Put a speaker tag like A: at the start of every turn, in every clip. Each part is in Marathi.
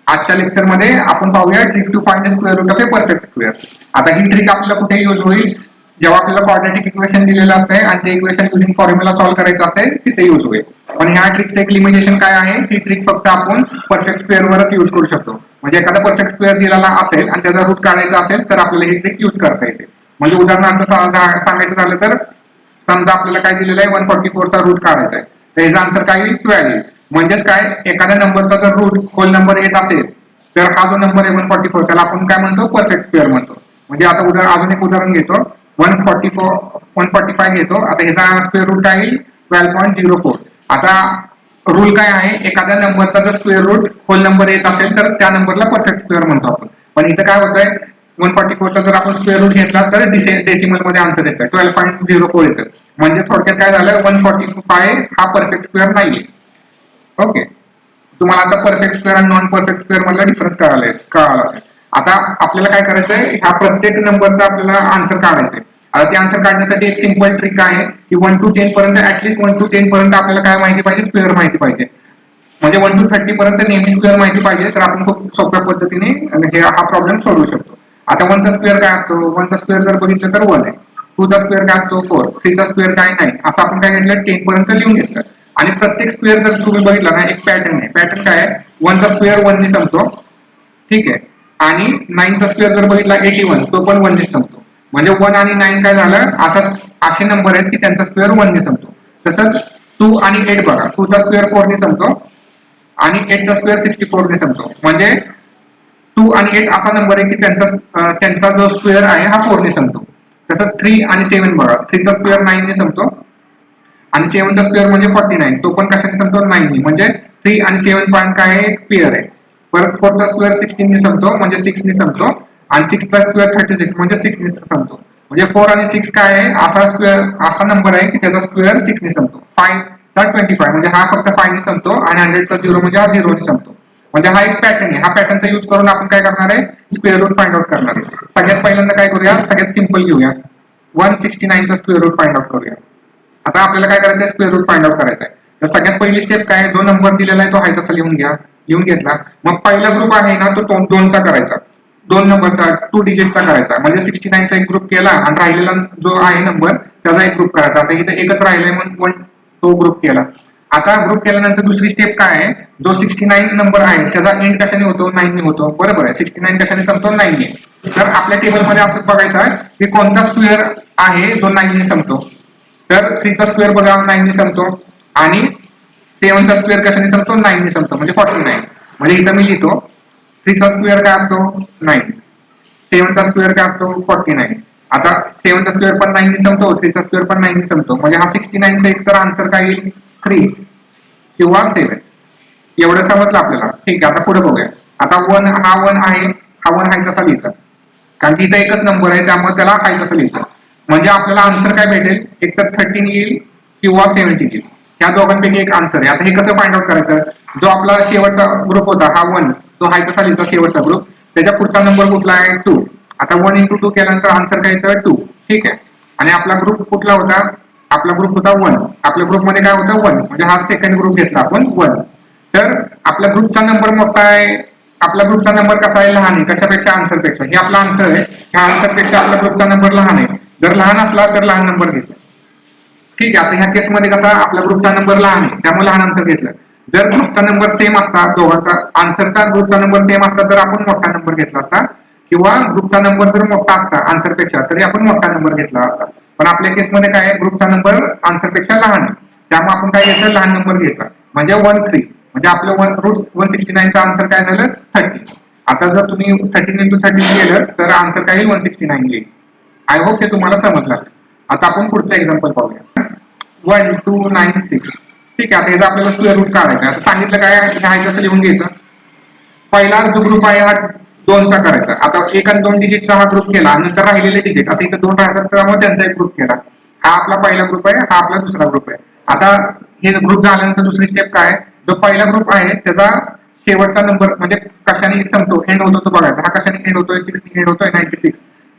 A: आजच्या लेक्चरमध्ये आपण पाहूया trick to find the square root of a perfect square. आता ही ट्रिक आपल्याला कुठे यूज होईल, जेव्हा आपल्याला क्वाड्रॅटिक इक्वेशन दिलेलं असते आणि ते इक्वेशन युजिंग फॉर्म्युला सॉल्व्ह करायचं असेल तिथे यूज होईल. पण ह्या ट्रिकचं एक लिमिटेशन काय आहे, ही ट्रिक फक्त आपण परफेक्ट स्क्वेअरवरच यूज करू शकतो. म्हणजे एखादा परफेक्ट स्क्वेअर दिलेला असेल आणि त्याचा रूट काढायचा असेल तर आपल्याला ही ट्रिक यूज करता येते. म्हणजे उदाहरणार्थ सांगायचं झालं तर समजा आपल्याला काय दिलेलं आहे 144 चा रूट काढायचा आहे, तर याचा आन्सर काय येईल 12 येईल. म्हणजेच काय, एखाद्या नंबरचा जर रूट होल नंबर येत असेल तर हा जो नंबर आहे 144 त्याला आपण काय म्हणतो, परफेक्ट स्क्वेअर म्हणतो. म्हणजे आता अजून एक उदाहरण घेतो, 145 घेतो. आता ह्याचा स्क्वेअर रूट आहे 12.04. आता रूल काय आहे, एखाद्या नंबरचा जर स्क्वेअर रूट होल नंबर येत असेल तर त्या नंबरला परफेक्ट स्क्वेअर म्हणतो आपण. पण इथं काय होतंय, 144 चा जर आपण स्क्वेअर रूट घेतला तर डेसिमल मध्ये आन्सर येतं 12.04 येतं. म्हणजे थोडक्यात काय झालं, 145 हा परफेक्ट स्क्वेअर नाहीये. ओके, तुम्हाला आता परफेक्ट स्क्वेअर आणि नॉन परफेक्ट स्क्वेअर मधला डिफरन्स कळाला असेल. आता आपल्याला काय करायचंय, ह्या प्रत्येक नंबरचा आपल्याला आन्सर काढायचंय. आता ते आन्सर काढण्यासाठी एक सिंपल ट्रिक आहे की 1 to 10 पर्यंत, ऍटलीस्ट 1 to 10 पर्यंत आपल्याला काय माहिती पाहिजे, स्क्वेअर माहिती पाहिजे. म्हणजे 1 to 30 पर्यंत नेहमी स्क्वेअर माहिती पाहिजे, तर आपण खूप सोप्या पद्धतीने हा प्रॉब्लेम सोडवू शकतो. आता 1 चा स्क्वेअर काय असतो, 1 चा स्क्वेअर जर बघितलं तर 1 आहे. 2 चा स्क्वेअर काय असतो 4, 3 चा स्क्वेअर काय नाही, असं आपण काय घेतलं 10 पर्यंत लिहून घेतलं. आणि प्रत्येक स्क्वेअर जर तुम्ही बघितला ना, एक पॅटर्न आहे. पॅटर्न काय आहे, 1 चा स्क्वेअर 1 ने संपतो, ठीक आहे. आणि 9 चा स्क्वेअर जर बघितला 81, तो पण 1 ने संपतो. म्हणजे 1 आणि 9 काय झालं, असे नंबर आहेत की त्यांचा स्क्वेअर 1 ने संपतो. तसंच 2 आणि 8 बघा, 2 चा स्क्वेअर 4 ने संपतो आणि 8 चा स्क्वेअर 64 ने संपतो. म्हणजे 2 आणि 8 असा नंबर आहे की त्यांचा जो स्क्वेअर आहे हा 4 ने संपतो. तसंच 3 आणि 7 बघा, 3 चा स्क्वेअर 9 ने संपतो आणि 7 चा स्क्वेअर म्हणजे 49, तो पण कशाने संपतो, 9 ने. म्हणजे 3 आणि 7 पॉईंट काय आहे, पेअर आहे. परत 4 चा स्क्वेअर 16 ने संपतो, म्हणजे 6 ने संपतो. आणि 6 चा स्क्वेअर 36, म्हणजे 6 ने संपतो. म्हणजे 4 आणि 6 काय आहे, असा नंबर आहे की त्याचा स्क्वेअर 6 ने संपतो. 5 चा 25, म्हणजे हा फक्त 5 ने संपतो. आणि 100 चा 0 म्हणजे हा 0 ने संपतो. म्हणजे हा एक पॅटर्न आहे. हा पॅटर्नचा यूज करून आपण काय करणार आहे, स्क्वेअर रूट फाइंड आउट करणार आहे. सगळ्यात पहिल्यांदा काय करूया, सगळ्यात सिंपल घेऊया, 169 चा स्क्वेअर रूट फाइंड आउट करूया. आता आपल्याला काय करायचं आहे, स्क्वेअर रूट फाइंड आउट करायचा आहे. तर सगळ्यात पहिली स्टेप काय, जो नंबर दिलेला आहे तो आहे तसा लिहून घ्या. लिहून घेतला, मग पहिला ग्रुप आहे ना तो 2चा करायचा, 2 नंबरचा 2 डिजिटचा करायचा. म्हणजे 69 चा एक ग्रुप केला आणि राहिलेला जो आहे नंबर त्याचा एक ग्रुप करायचा. आता इथे एकच राहिलाय म्हणून तो ग्रुप केला. आता ग्रुप केल्यानंतर दुसरी स्टेप काय आहे, जो 69 नंबर आहे त्याचा एंड कशाने होतो, 9 ने होतो. बरोबर आहे, 69 कशाने संपतो, 9 ने. तर आपल्या टेबलमध्ये असं बघायचं आहे की कोणता स्क्वेअर आहे जो 9 ने संपतो. तर 3 चा स्क्वेअर बघा 9 ने संपतो आणि 7 चा स्क्वेअर कशाने संपतो, 9 ने संपतो, म्हणजे 49. म्हणजे इथं मी लिहितो 3 चा स्क्वेअर काय असतो, 9. 7 चा स्क्वेअर काय असतो, 49. आता 7 चा स्क्वेअर पण 9 ने संपतो, 3 चा स्क्वेअर पण 9 ने संपतो. म्हणजे हा 69 चा एक तर आन्सर काय येईल, 3 किंवा 7. एवढं समजलं आपल्याला, ठीक आहे. आता पुढे बघूया. आता 1 हा 1 आहे, हा 1 आहे तसा लिहायचा, कारण की इथं एकच नंबर आहे त्यामुळे त्याला आहे तसं लिहायचं. म्हणजे आपल्याला आन्सर काय भेटेल, एक तर 13 येईल किंवा 70 येईल. ह्या दोघांपैकी एक आन्सर आहे. आता हे कसं फाइंड आउट करायचं, जो आपला शेवटचा ग्रुप होता हा 1, तो आहे तसा लिहायचा शेवटचा ग्रुप. त्याच्या पुढचा नंबर कुठला आहे, 2. आता 1 into 2 केल्यानंतर आन्सर काय येतं, 2. ठीक आहे. आणि आपला ग्रुप कुठला होता, आपला ग्रुप होता 1. आपल्या ग्रुपमध्ये काय होतं, 1. म्हणजे हा सेकंड ग्रुप घेतला आपण 1. तर आपल्या ग्रुपचा नंबर मोठा आहे, आपला ग्रुपचा नंबर कसा आहे, लहान आहे. कशापेक्षा, आन्सरपेक्षा. हे आपला आन्सर आहे, ह्या आन्सरपेक्षा आपला ग्रुपचा नंबर लहान आहे. जर लहान असला तर लहान नंबर घ्यायचा. ठीक आहे. आता ह्या केसमध्ये कसा आपला ग्रुपचा नंबर लहान आहे त्यामुळे लहान आन्सर घेतलं. जर ग्रुपचा नंबर सेम असता, दोघांचा आन्सरचा ग्रुपचा नंबर सेम असता तर आपण मोठा नंबर घेतला असता, किंवा ग्रुपचा नंबर जर मोठा असता आन्सरपेक्षा तरी आपण मोठा नंबर घेतला असता. पण आपल्या केसमध्ये काय आहे, ग्रुपचा नंबर आन्सरपेक्षा लहान आहे त्यामुळे आपण काय घ्यायचं, लहान नंबर घ्यायचा. म्हणजे 13. म्हणजे आपलं रूट 169 चा आन्सर काय झालं, 30. आता जर तुम्ही 13 into 30 केलं तर आन्सर काय येईल, 169 येईल. आय होप हे तुम्हाला समजलं असेल. आता आपण पुढचं एक्झाम्पल पाहूया, 1296. ठीक आहे. आता याचा आपल्याला स्क्वेअर रूट काढायचा. आता सांगितलं काय आहे कसं लिहून घ्यायचं. पहिला जो ग्रुप आहे हा 2चा करायचा. आता 1 आणि 2 डिजिटचा हा ग्रुप केला, नंतर राहिलेले डिजिट, आता इथं 2 राहतात त्यामुळे त्यांचा एक ग्रुप केला. हा आपला पहिला ग्रुप आहे, हा आपला दुसरा ग्रुप आहे. आता हे ग्रुप झाल्यानंतर दुसरी स्टेप काय, जो पहिला ग्रुप आहे त्याचा शेवटचा नंबर म्हणजे कशाने संपतो, एंड होतो तो बघायचा. हा कशाने एंड होतोय, 6 ने एंड होतोय, 96.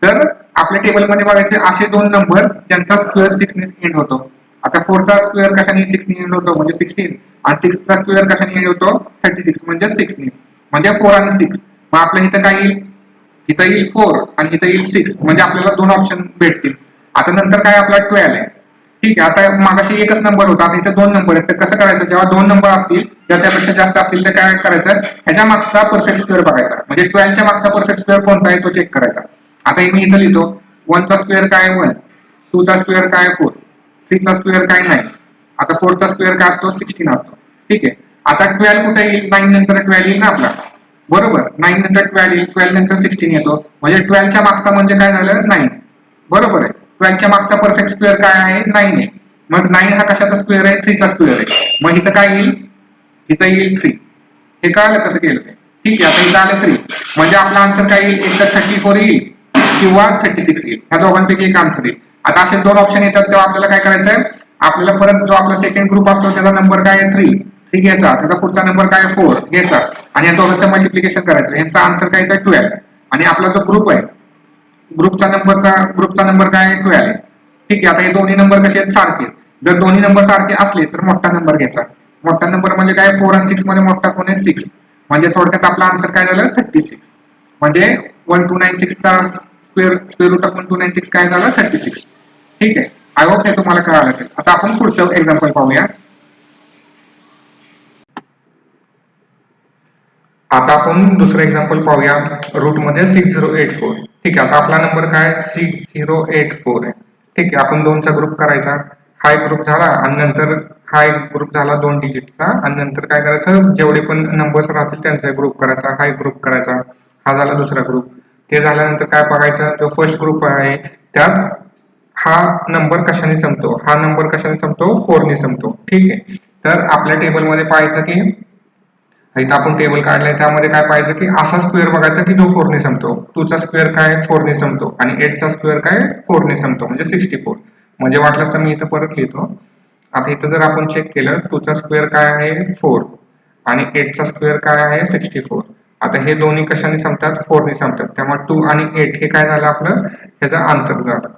A: तर आपल्या टेबलमध्ये बघायचे असे 2 नंबर ज्यांचा स्क्वेअर 6 ने एंड होतो. आता 4 चा स्क्वेअर कशाने 6 ने एंड होतो, म्हणजे 16. आणि 6 चा स्क्वेअर कशाने एंड होतो, 36, म्हणजे 6 ने. म्हणजे 4 आणि 6. मग आपल्या इथं काय येईल, इथं येईल 4 आणि इथं येईल 6, म्हणजे आपल्याला 2 ऑप्शन भेटतील. आता नंतर काय आपला 12 आहे. ठीक आहे, आता मागाशी एकच नंबर होता, आता इथे 2 नंबर आहेत. तर कसं करायचं, जेव्हा 2 नंबर असतील किंवा त्यापेक्षा जास्त असतील तर काय करायचं, ह्याच्या मागचा परफेक्ट स्क्वेअर बघायचा. म्हणजे 12 च्या मागचा परफेक्ट स्क्वेअर कोणता आहे तो चेक करायचा. आता मी इथं लिहितो 1 चा स्क्वेअर काय 1, 2 चा स्क्वेअर काय 4, 3 चा स्क्वेअर काय 9, आता 4 चा स्क्वेअर काय असतो 16 असतो. ठीक आहे, आता 12 कुठे येईल, 9 नंतर 12 येईल ना आपला, बरोबर. 9 नंतर 12 येईल, 12 नंतर 16 येतो, म्हणजे 12 च्या मागचा म्हणजे काय झालं 9, बरोबर आहे. 12 च्या मागचा परफेक्ट स्क्वेअर काय आहे 9 आहे. मग 9 हा कशाचा स्क्वेअर आहे, 3 चा स्क्वेअर आहे. मग इथं काय येईल, इथं येईल 3. हे कळलं कसं केलं ते. ठीक आहे, आता इथं आलं 3, म्हणजे आपला आन्सर काय येईल, एक तर 34 येईल किंवा 36 येईल. ह्या दोघांपैकी एक आन्सर येईल. आता असे 2 ऑप्शन येतात तेव्हा आपल्याला काय करायचं आहे, आपल्याला परत जो आपला सेकंड ग्रुप असतो त्याचा नंबर काय आहे 3 घ्यायचा, त्याचा पुढचा नंबर काय 4 घ्यायचा आणि या दोघांचं मल्टिप्लिकेशन करायचं. यांचा आन्सर काय येतं 12. आणि आपला जो ग्रुप आहे, ग्रुपचा नंबर काय आहे 12 आहे. ठीक आहे, आता हे दोन्ही नंबर कसे आहेत, सारखे. जर दोन्ही नंबर सारखे असले तर मोठा नंबर घ्यायचा. मोठा नंबर म्हणजे काय, 4 आणि 6 मध्ये मोठा कोण आहे 6, म्हणजे थोडक्यात आपला आन्सर काय झालं 36. म्हणजे 1296 चा स्क्वेअर रूट ऑफ 1296 काय झालं 36. ठीक आहे, आय होप हे तुम्हाला कळालं असेल. आता आपण पुढचं एक्झाम्पल पाहूया. आता आपण दुसरं एक्झाम्पल पाहूया, रूट मध्ये 6084. ठीक आहे, आता आपला नंबर काय 6084 आहे. ठीक आहे, आपण 2चा ग्रुप करायचा. हा एक ग्रुप झाला आणि नंतर हा एक ग्रुप झाला 2 डिजिटचा, आणि नंतर काय करायचं, जेवढे पण नंबर्स राहतील त्यांचा ग्रुप करायचा. हा एक ग्रुप करायचा, हा झाला दुसरा ग्रुप. ते झाल्यानंतर काय बघायचं, जो फर्स्ट ग्रुप आहे त्यात हा नंबर कशाने संपतो, हा नंबर कशाने संपतो 4 ने संपतो. ठीक आहे, तर आपल्या टेबलमध्ये पाहायचं की इथं आपण टेबल काढलंय, त्यामध्ये काय पाहिजे की असा स्क्वेअर बघायचा की जो 4 ने संपतो. 2 चा स्क्वेअर काय 4 ने संपतो आणि 8 चा स्क्वेअर काय 4 ने संपतो, म्हणजे 64. म्हणजे वाटलं तर मी इथं परत लिहितो. आता इथं जर आपण चेक केलं, 2 चा स्क्वेअर काय आहे 4 आणि 8 चा स्क्वेअर काय आहे 64. आता हे दोन्ही कशाने संपतात 4 ने संपतात, त्यामुळे 2 आणि 8 हे काय झालं आपलं, ह्याचा आन्सर झाला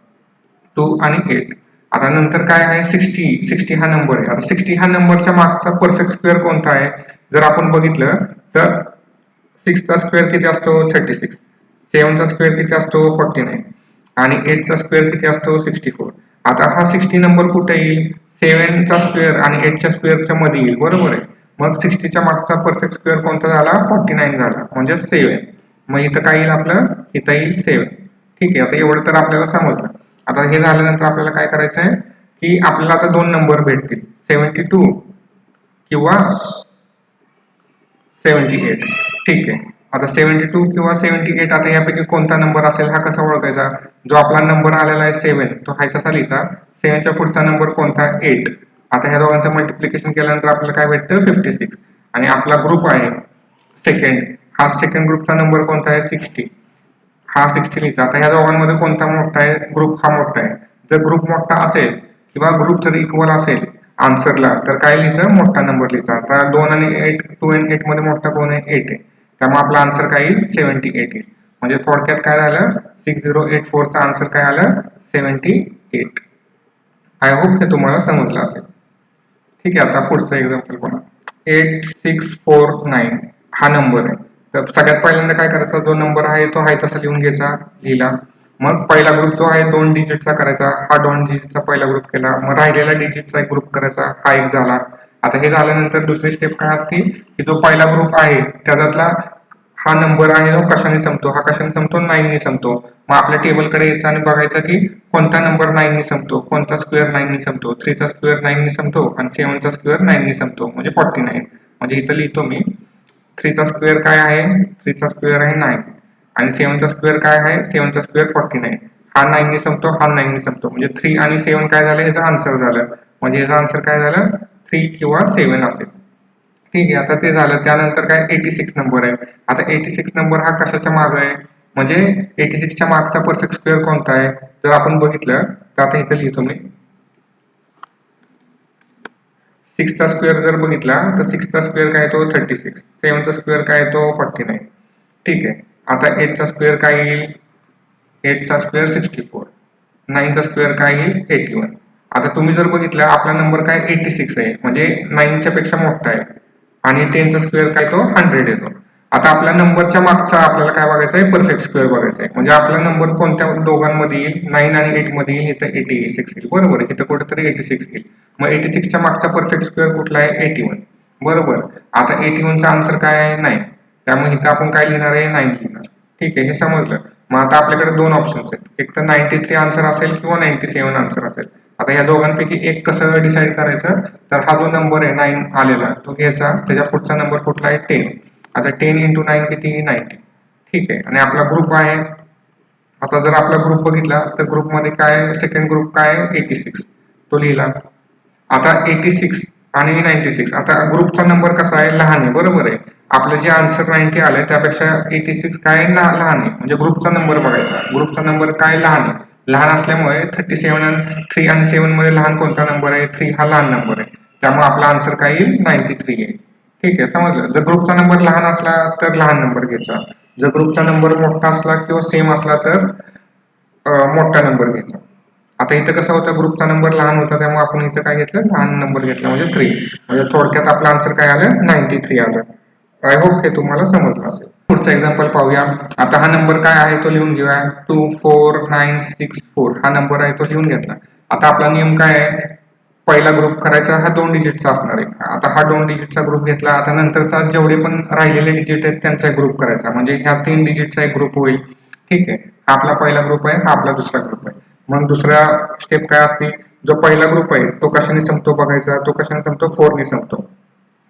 A: 2 आणि 8. आता नंतर काय आहे 60 हा नंबर आहे. आता 60 हा नंबरच्या मागचा परफेक्ट स्क्वेअर कोणता आहे, जर आपण बघितलं तर 6 चा स्क्वेअर किती असतो 36, 7 चा स्क्वेअर किती असतो 49 आणि 8 चा स्क्वेअर किती असतो 64. आता हा 60 नंबर कुठे येईल, 7 चा स्क्वेअर आणि 8 च्या स्क्वेअरच्या मध्ये येईल, बरोबर आहे. मग 60 च्या मागचा परफेक्ट स्क्वेअर कोणता झाला 49 झाला, म्हणजे 7. मग इथं काय येईल आपलं, इथं येईल 7. ठीक आहे, आता एवढं तर आपल्याला समजलं. आता हे झाल्यानंतर आपल्याला काय करायचं आहे की आपल्याला आता 2 नंबर भेटतील, 72 किंवा 78. ठीक आहे, आता 72 किंवा 78, आता यापैकी कोणता नंबर असेल हा कसा ओळखायचा, जो आपला नंबर आलेला आहे 7 तो हाय तसा लिहायचा. 7 च्या पुढचा नंबर कोणता 8. आता ह्या दोघांचं मल्टिप्लिकेशन केल्यानंतर आपल्याला काय भेटतं 56. आणि आपला ग्रुप आहे सेकंड, हा सेकंड ग्रुपचा नंबर कोणता आहे 60, हा 60 लिहायचा. आता ह्या दोघांमध्ये कोणता मोठा आहे, ग्रुप हा मोठा आहे. जर ग्रुप मोठा असेल किंवा ग्रुप जर इक्वल असेल आन्सरला तर काय लिहायचं, मोठा नंबर लिहायचा. आता 2 आणि 8, 2 आणि 8 मध्ये मोठा कोण आहे 8 आहे, त्यामुळे आपला आन्सर काय येईल 78 येईल. म्हणजे थोडक्यात काय झालं 6084 चा आन्सर काय आलं 78. आय होप हे तुम्हाला समजलं असेल. ठीक आहे, आता पुढचं एक्झाम्पल बघा. 8649 हा नंबर आहे. तर सगळ्यात पहिल्यांदा काय करायचा, जो नंबर आहे तो आहे तसा लिहून घ्यायचा, लिहिला. मग पहिला ग्रुप जो आहे 2 डिजिटचा करायचा, हा 2 डिजिटचा पहिला ग्रुप केला. मग राहिलेला डिजिटचा एक ग्रुप करायचा, हा एक झाला. आता हे झाल्यानंतर दुसरी स्टेप काय असते की जो पहिला ग्रुप आहे त्याच्यातला हा नंबर आहे तो कशाने संपतो, हा कशाने संपतो 9 ने संपतो. मग आपल्या टेबलकडे यायचं आणि बघायचं की कोणता नंबर 9 ने संपतो, कोणता स्क्वेअर 9 ने संपतो. 3 चा स्क्वेअर 9 ने संपतो आणि 7 चा स्क्वेअर 9 ने संपतो, म्हणजे 49. म्हणजे इथं लिहितो मी 3 चा स्क्वेअर काय आहे, 3 चा स्क्वेअर आहे 9 आणि 7 चा स्क्वेअर काय आहे, 7 चा स्क्वेअर 49. हा 9 ने संपतो, हा 9 ने संपतो, म्हणजे 3 आणि 7 काय झालं, याचा आन्सर झालं. म्हणजे याचा आन्सर काय झालं 3 किंवा 7 असेल. ठीक आहे, आता ते झालं. त्यानंतर काय 86 नंबर आहे. आता 86 नंबर हा कशाच्या मागे आहे, म्हणजे 86 च्या मागचा परफेक्ट स्क्वेअर कोणता आहे, जर आपण बघितलं तर आता इथे लिहितो मी 6 चा स्क्वेअर जर बघितला तर 6 चा स्क्वेअर काय तो 36, 7 चा स्क्वेअर काय तो 49. ठीक आहे, आता 8 चा स्क्वेअर काय येईल, 8 चा स्क्वेअर 64, 9 चा स्क्वेअर काय येईल 81. आता तुम्ही जर बघितलं आपला नंबर काय 86 आहे, म्हणजे 9 च्या पेक्षा मोठा आहे आणि 10 चा स्क्वेअर काय तो 100 येतो. आता आपल्या नंबरच्या मागचा आपल्याला काय बघायचं आहे, परफेक्ट स्क्वेअर बघायचा आहे. म्हणजे आपला नंबर कोणत्या दोघांमध्ये येईल, 9 आणि 8 मध्ये येईल, इथं 86 येईल. बरोबर, इथं कुठेतरी 86 येईल. मग 86 च्या मागचा परफेक्ट स्क्वेअर कुठला आहे, 81. बरोबर, आता 81 चा आन्सर काय आहे, 9. त्यामुळे इथं आपण काय लिहिणार आहे, 9 लिहिणार. ठीक आहे, हे समजलं. मग आता आपल्याकडे दोन ऑप्शन्स आहेत, एक तर 93 आन्सर असेल किंवा 97 आन्सर असेल. आता या दोघांपैकी एक कसं डिसाईड करायचं, तर हा जो नंबर आहे 9 आलेला तो घ्यायचा, त्याच्या पुढचा नंबर कुठला आहे, 10. आता 10 into 9 किती, 90. ठीक आहे, आणि आपला ग्रुप आहे, आता जर आपला ग्रुप बघितला तर ग्रुपमध्ये काय, सेकंड ग्रुप काय, 86 तो लिहिला. आता 86 आणि 96, आता ग्रुपचा नंबर कसा आहे, लहान आहे. बरोबर आहे, आपलं जे आन्सर 90 आलंय त्यापेक्षा 86 काय लहान आहे, म्हणजे ग्रुपचा नंबर बघायचा. ग्रुपचा नंबर काय, लहान आहे. लहान असल्यामुळे 37 आणि 3 आणि 7 मध्ये लहान कोणता नंबर आहे, 3 हा लहान नंबर आहे. त्यामुळे आपला आन्सर काय येईल, 93 येईल. ठीक आहे, समजलं. जर ग्रुपचा नंबर लहान असला तर लहान नंबर घ्यायचा, जर ग्रुपचा नंबर मोठा असला किंवा सेम असला तर मोठा नंबर घ्यायचा. आता इथं कसं होतं, ग्रुपचा नंबर लहान होता त्यामुळे आपण इथं काय घेतलं, लहान नंबर घेतला, म्हणजे 3. म्हणजे थोडक्यात आपलं आन्सर काय आलं, 93 आलं. आय होप हे तुम्हाला समजलं असेल. पुढचा एक्झाम्पल पाहूया. आता हा नंबर काय आहे तो लिहून घेऊया, 24964 हा नंबर आहे तो लिहून घेतला. आता आपला नियम काय आहे, पहिला ग्रुप करायचा हा 2 डिजिटचा असणार आहे. आता हा 2 डिजिटचा ग्रुप घेतला, आता नंतरचा जेवढे पण राहिलेले डिजिट आहेत त्यांचा ग्रुप करायचा, म्हणजे ह्या 3 डिजिटचा एक ग्रुप होईल. ठीक आहे, हा आपला पहिला ग्रुप आहे, हा आपला दुसरा ग्रुप आहे. मग दुसरा स्टेप काय असते, जो पहिला ग्रुप आहे तो कशाने संपतो बघायचा, तो कशाने संपतो, 4 ने संपतो.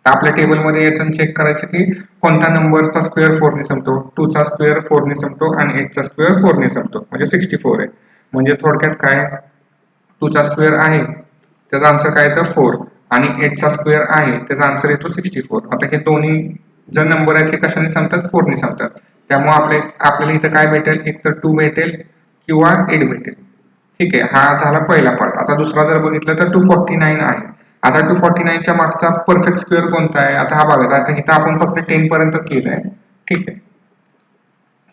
A: आपल्या टेबलमध्ये याचं चेक करायचं की कोणत्या नंबरचा स्क्वेअर 4 ने संपतो, 2 चा स्क्वेअर 4 ने संपतो आणि 8 चा स्क्वेअर 4 ने संपतो, म्हणजे 64 आहे. म्हणजे थोडक्यात काय, 2 चा स्क्वेअर आहे त्याचा आन्सर काय येतं, 4, आणि 8 चा स्क्वेअर आहे त्याचा आन्सर येतो 64. आता हे दोन्ही जे नंबर आहेत हे कशाने संपतात, 4 ने संपतात. त्यामुळे आपल्याला इथं काय भेटेल, एक तर 2 भेटेल किंवा 8 भेटेल. ठीक आहे, हा झाला पहिला पार्ट. आता दुसरा जर बघितलं तर 249 आहे. आता 249 च्या मागचा परफेक्ट स्क्वेअर कोणता आहे, आता हा बघायचा. आता इथं आपण फक्त 10 पर्यंतच लिहिलंय. ठीक आहे,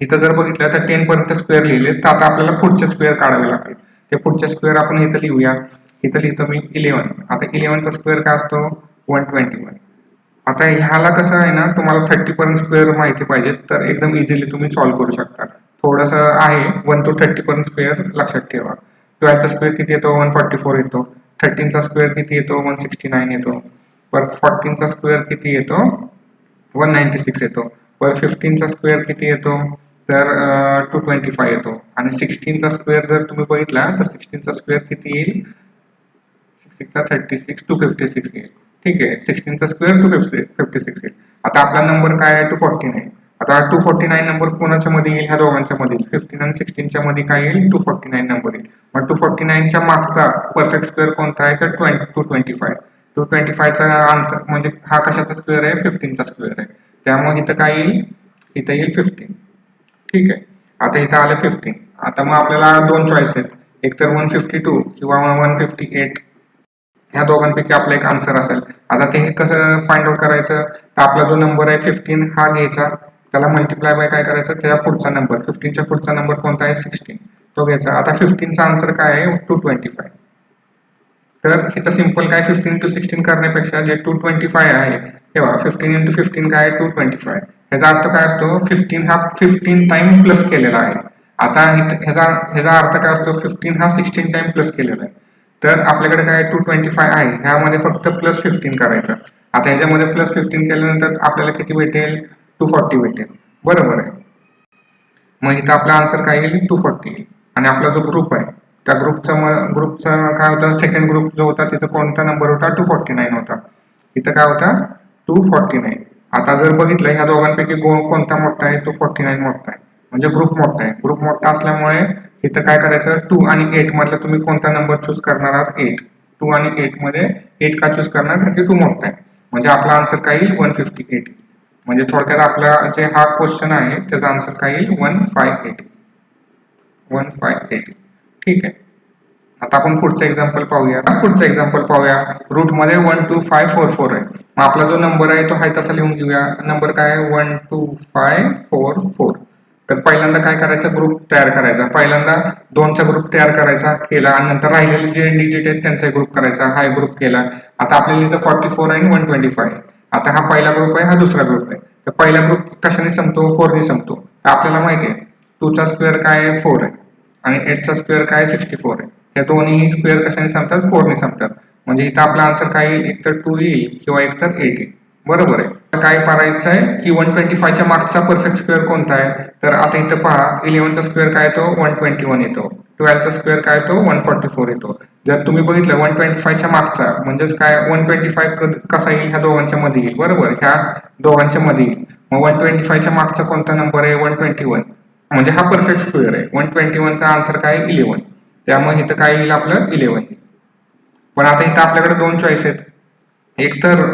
A: इथं जर बघितलं तर 10 पर्यंत स्क्वेअर लिहिले, तर आता आपल्याला पुढचे स्क्वेअर काढावे लागतील. ते पुढचे स्क्वेअर आपण इथं लिहूया. इथं लिहितो मी 11. आता 11 चा स्क्वेअर काय असतो, 121. आता ह्याला कसं आहे ना, तुम्हाला 30 पर्यंत स्क्वेअर माहिती पाहिजे तर एकदम इझिली तुम्ही सॉल्व्ह करू शकता. थोडंसं आहे, 1 to 30 पर्यंत स्क्वेअर लक्षात ठेवा. 12 चा स्क्वेअर किती येतो, 144 येतो. 13 चा स्क्वेअर किती येतो, 169 येतो. परत 14 चा स्क्वेअर किती येतो, 196 येतो. परत 15 चा स्क्वेअर किती येतो, तर 225 येतो. आणि 16 चा स्क्वेअर जर तुम्ही बघितला तर 16 चा स्क्वेअर किती येईल, 36 256 येईल. ठीक आहे, 16 चा स्क्वेअर 256 येईल. आता आपला नंबर काय आहे, 249. आता 249 नंबर कोणाच्या मध्ये येईल, ह्या दोघांच्या मध्ये. 15 आणि 16 च्या मध्ये काय येईल, 249 नंबर येईल. मग 249 च्या मागचा परफेक्ट स्क्वेअर कोणता आहे, तर 225. 225 चा आन्सर म्हणजे हा कशाचा स्क्वेअर आहे, 15 चा स्क्वेअर आहे. त्यामुळे इथं काय येईल, इथं येईल 15. ठीक आहे, आता इथं आलं 15. आता मग आपल्याला दोन चॉईस आहेत, एक तर 152 किंवा 158. ह्या दोघांपैकी आपला एक आन्सर असेल. आता ते कसं फाइंड आउट करायचं, तर आपला जो नंबर आहे 15 हा घ्यायचा, त्याला मल्टिप्लाय बाय काय करायचं, त्याच्या पुढचा नंबर 15 च्या पुढचा नंबर कोणता आहे, 16 तो घ्यायचा. आता 15 चा आन्सर काय आहे, 225. तर इथं सिंपल काय, 15 into 16 करण्यापेक्षा जे 225 आहे तेव्हा 15 into 15 काय आहे, 225. ह्याचा अर्थ काय असतो, 15 हा 15 टाइम प्लस केलेला आहे. आता ह्याचा अर्थ काय असतो, 15 हा 16 टाइम प्लस केलेला आहे. तर आपल्याकडे काय 225 आहे, ह्यामध्ये फक्त प्लस 15 करायचं. आता ह्याच्यामध्ये प्लस 15 केल्यानंतर आपल्याला किती भेटेल, 240 भेटेल. बरोबर आहे, मग इथं आपला आन्सर काय येईल, 240 येईल. आणि आपला जो ग्रुप आहे त्या ग्रुपचा काय होता, सेकंड ग्रुप जो होता तिथं कोणता नंबर होता, 249 होता. इथं काय होता, 249. आता जर बघितलं ह्या दोघांपैकी कोणता मोठा आहे, 249 मोठा आहे, म्हणजे ग्रुप मोठा आहे. ग्रुप मोठा असल्यामुळे इथं काय करायचं, 2 आणि 8 मधला तुम्ही कोणता नंबर चूज करणार आहात, 8. 2 आणि 8 मध्ये 8 का चूज करणार, कारण की 2 मोठा आहे. म्हणजे आपला आन्सर काय येईल, 158. म्हणजे थोडक्यात आपला जे हा क्वेश्चन आहे त्याचा आन्सर काय येईल, 158. 158. ठीक आहे, आता आपण पुढचं एक्झाम्पल पाहूया. रूट मध्ये 12544 आहे. मग आपला जो नंबर आहे तो आहे तसा लिहून घेऊया. नंबर काय आहे, 12544. तर पहिल्यांदा काय करायचं, ग्रुप तयार करायचा. पहिल्यांदा 2चा ग्रुप तयार करायचा, केला, आणि नंतर राहिलेले जे डिजिट आहेत त्यांचा ग्रुप करायचा. हा ग्रुप केला. आता आपल्याला इथं 44 आहे आणि 125 आहे. आता हा पहिला ग्रुप आहे, हा दुसरा ग्रुप आहे. तर पहिला ग्रुप कशाने संपतो 4 ने संपतो. आपल्याला माहिती आहे 2 चा स्क्वेअर काय आहे 4 आहे आणि 8 चा स्क्वेअर काय 64 आहे. या दोन्ही स्क्वेअर कशाने संपतात 4 ने संपतात. म्हणजे इथं आपला आन्सर काय येईल, एकतर 2 येईल किंवा एकतर 8 येईल. बरोबर आहे. काय पाहायचं आहे की 125 च्या मागचा परफेक्ट स्क्वेअर कोणता आहे, तर आता इथं पहा 11 चा स्क्वेअर काय येतो 121 येतो, 12 चा स्क्वेअर काय येतो 144 येतो. जर तुम्ही बघितलं 125 च्या मागचा म्हणजेच काय 125 कसा येईल, ह्या दोघांच्या मध्ये येईल. बरोबर, ह्या दोघांच्या मध्ये येईल. मग 125 च्या मागचा कोणता नंबर आहे 121, म्हणजे हा परफेक्ट स्क्वेअर आहे. 121 चा आन्सर काय 11, त्यामुळे इथं काय येईल आपलं 11. पण आता इथं आपल्याकडे दोन चॉईस आहेत, एक तर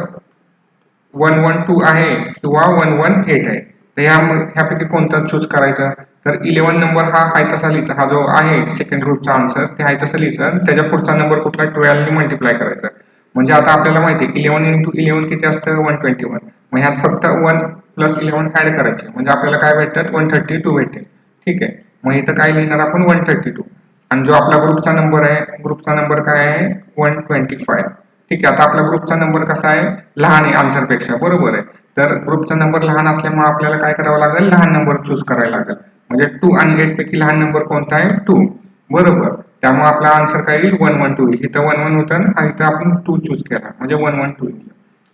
A: 112 आहे किंवा 118 आहे. तर ह्यापैकी कोणता चूज करायचा, तर 11 नंबर हा आहे तसा लिहायचा, हा जो आहे सेकंड ग्रुपचा आन्सर ते आहे तसं लिहायचं. त्याच्या पुढचा नंबर कुठला 12 ने मल्टिप्लाय करायचा. म्हणजे आता आपल्याला माहिती आहे 11 इंटू 11 किती असतं 121. मग ह्यात फक्त 1 प्लस 11 ऍड करायचे म्हणजे आपल्याला काय भेटतात 132 भेटेल. ठीक आहे, मग इथं काय लिहिणार आपण 132. आणि जो आपला ग्रुपचा नंबर आहे, ग्रुपचा नंबर काय आहे 125. ठीक आहे, आता आपला ग्रुपचा नंबर कसा आहे लहान आहे आन्सर पेक्षा. बरोबर आहे, तर ग्रुपचा नंबर लहान असल्यामुळे आपल्याला काय करावं लागेल लहान नंबर चूज करायला लागेल. म्हणजे 2 आणि 8 पैकी लहान नंबर कोणता आहे 2. बरोबर, त्यामुळे आपला आन्सर काय येईल 112 येईल. इथं 11 होतं आणि इथं आपण 2 चूज केला म्हणजे 112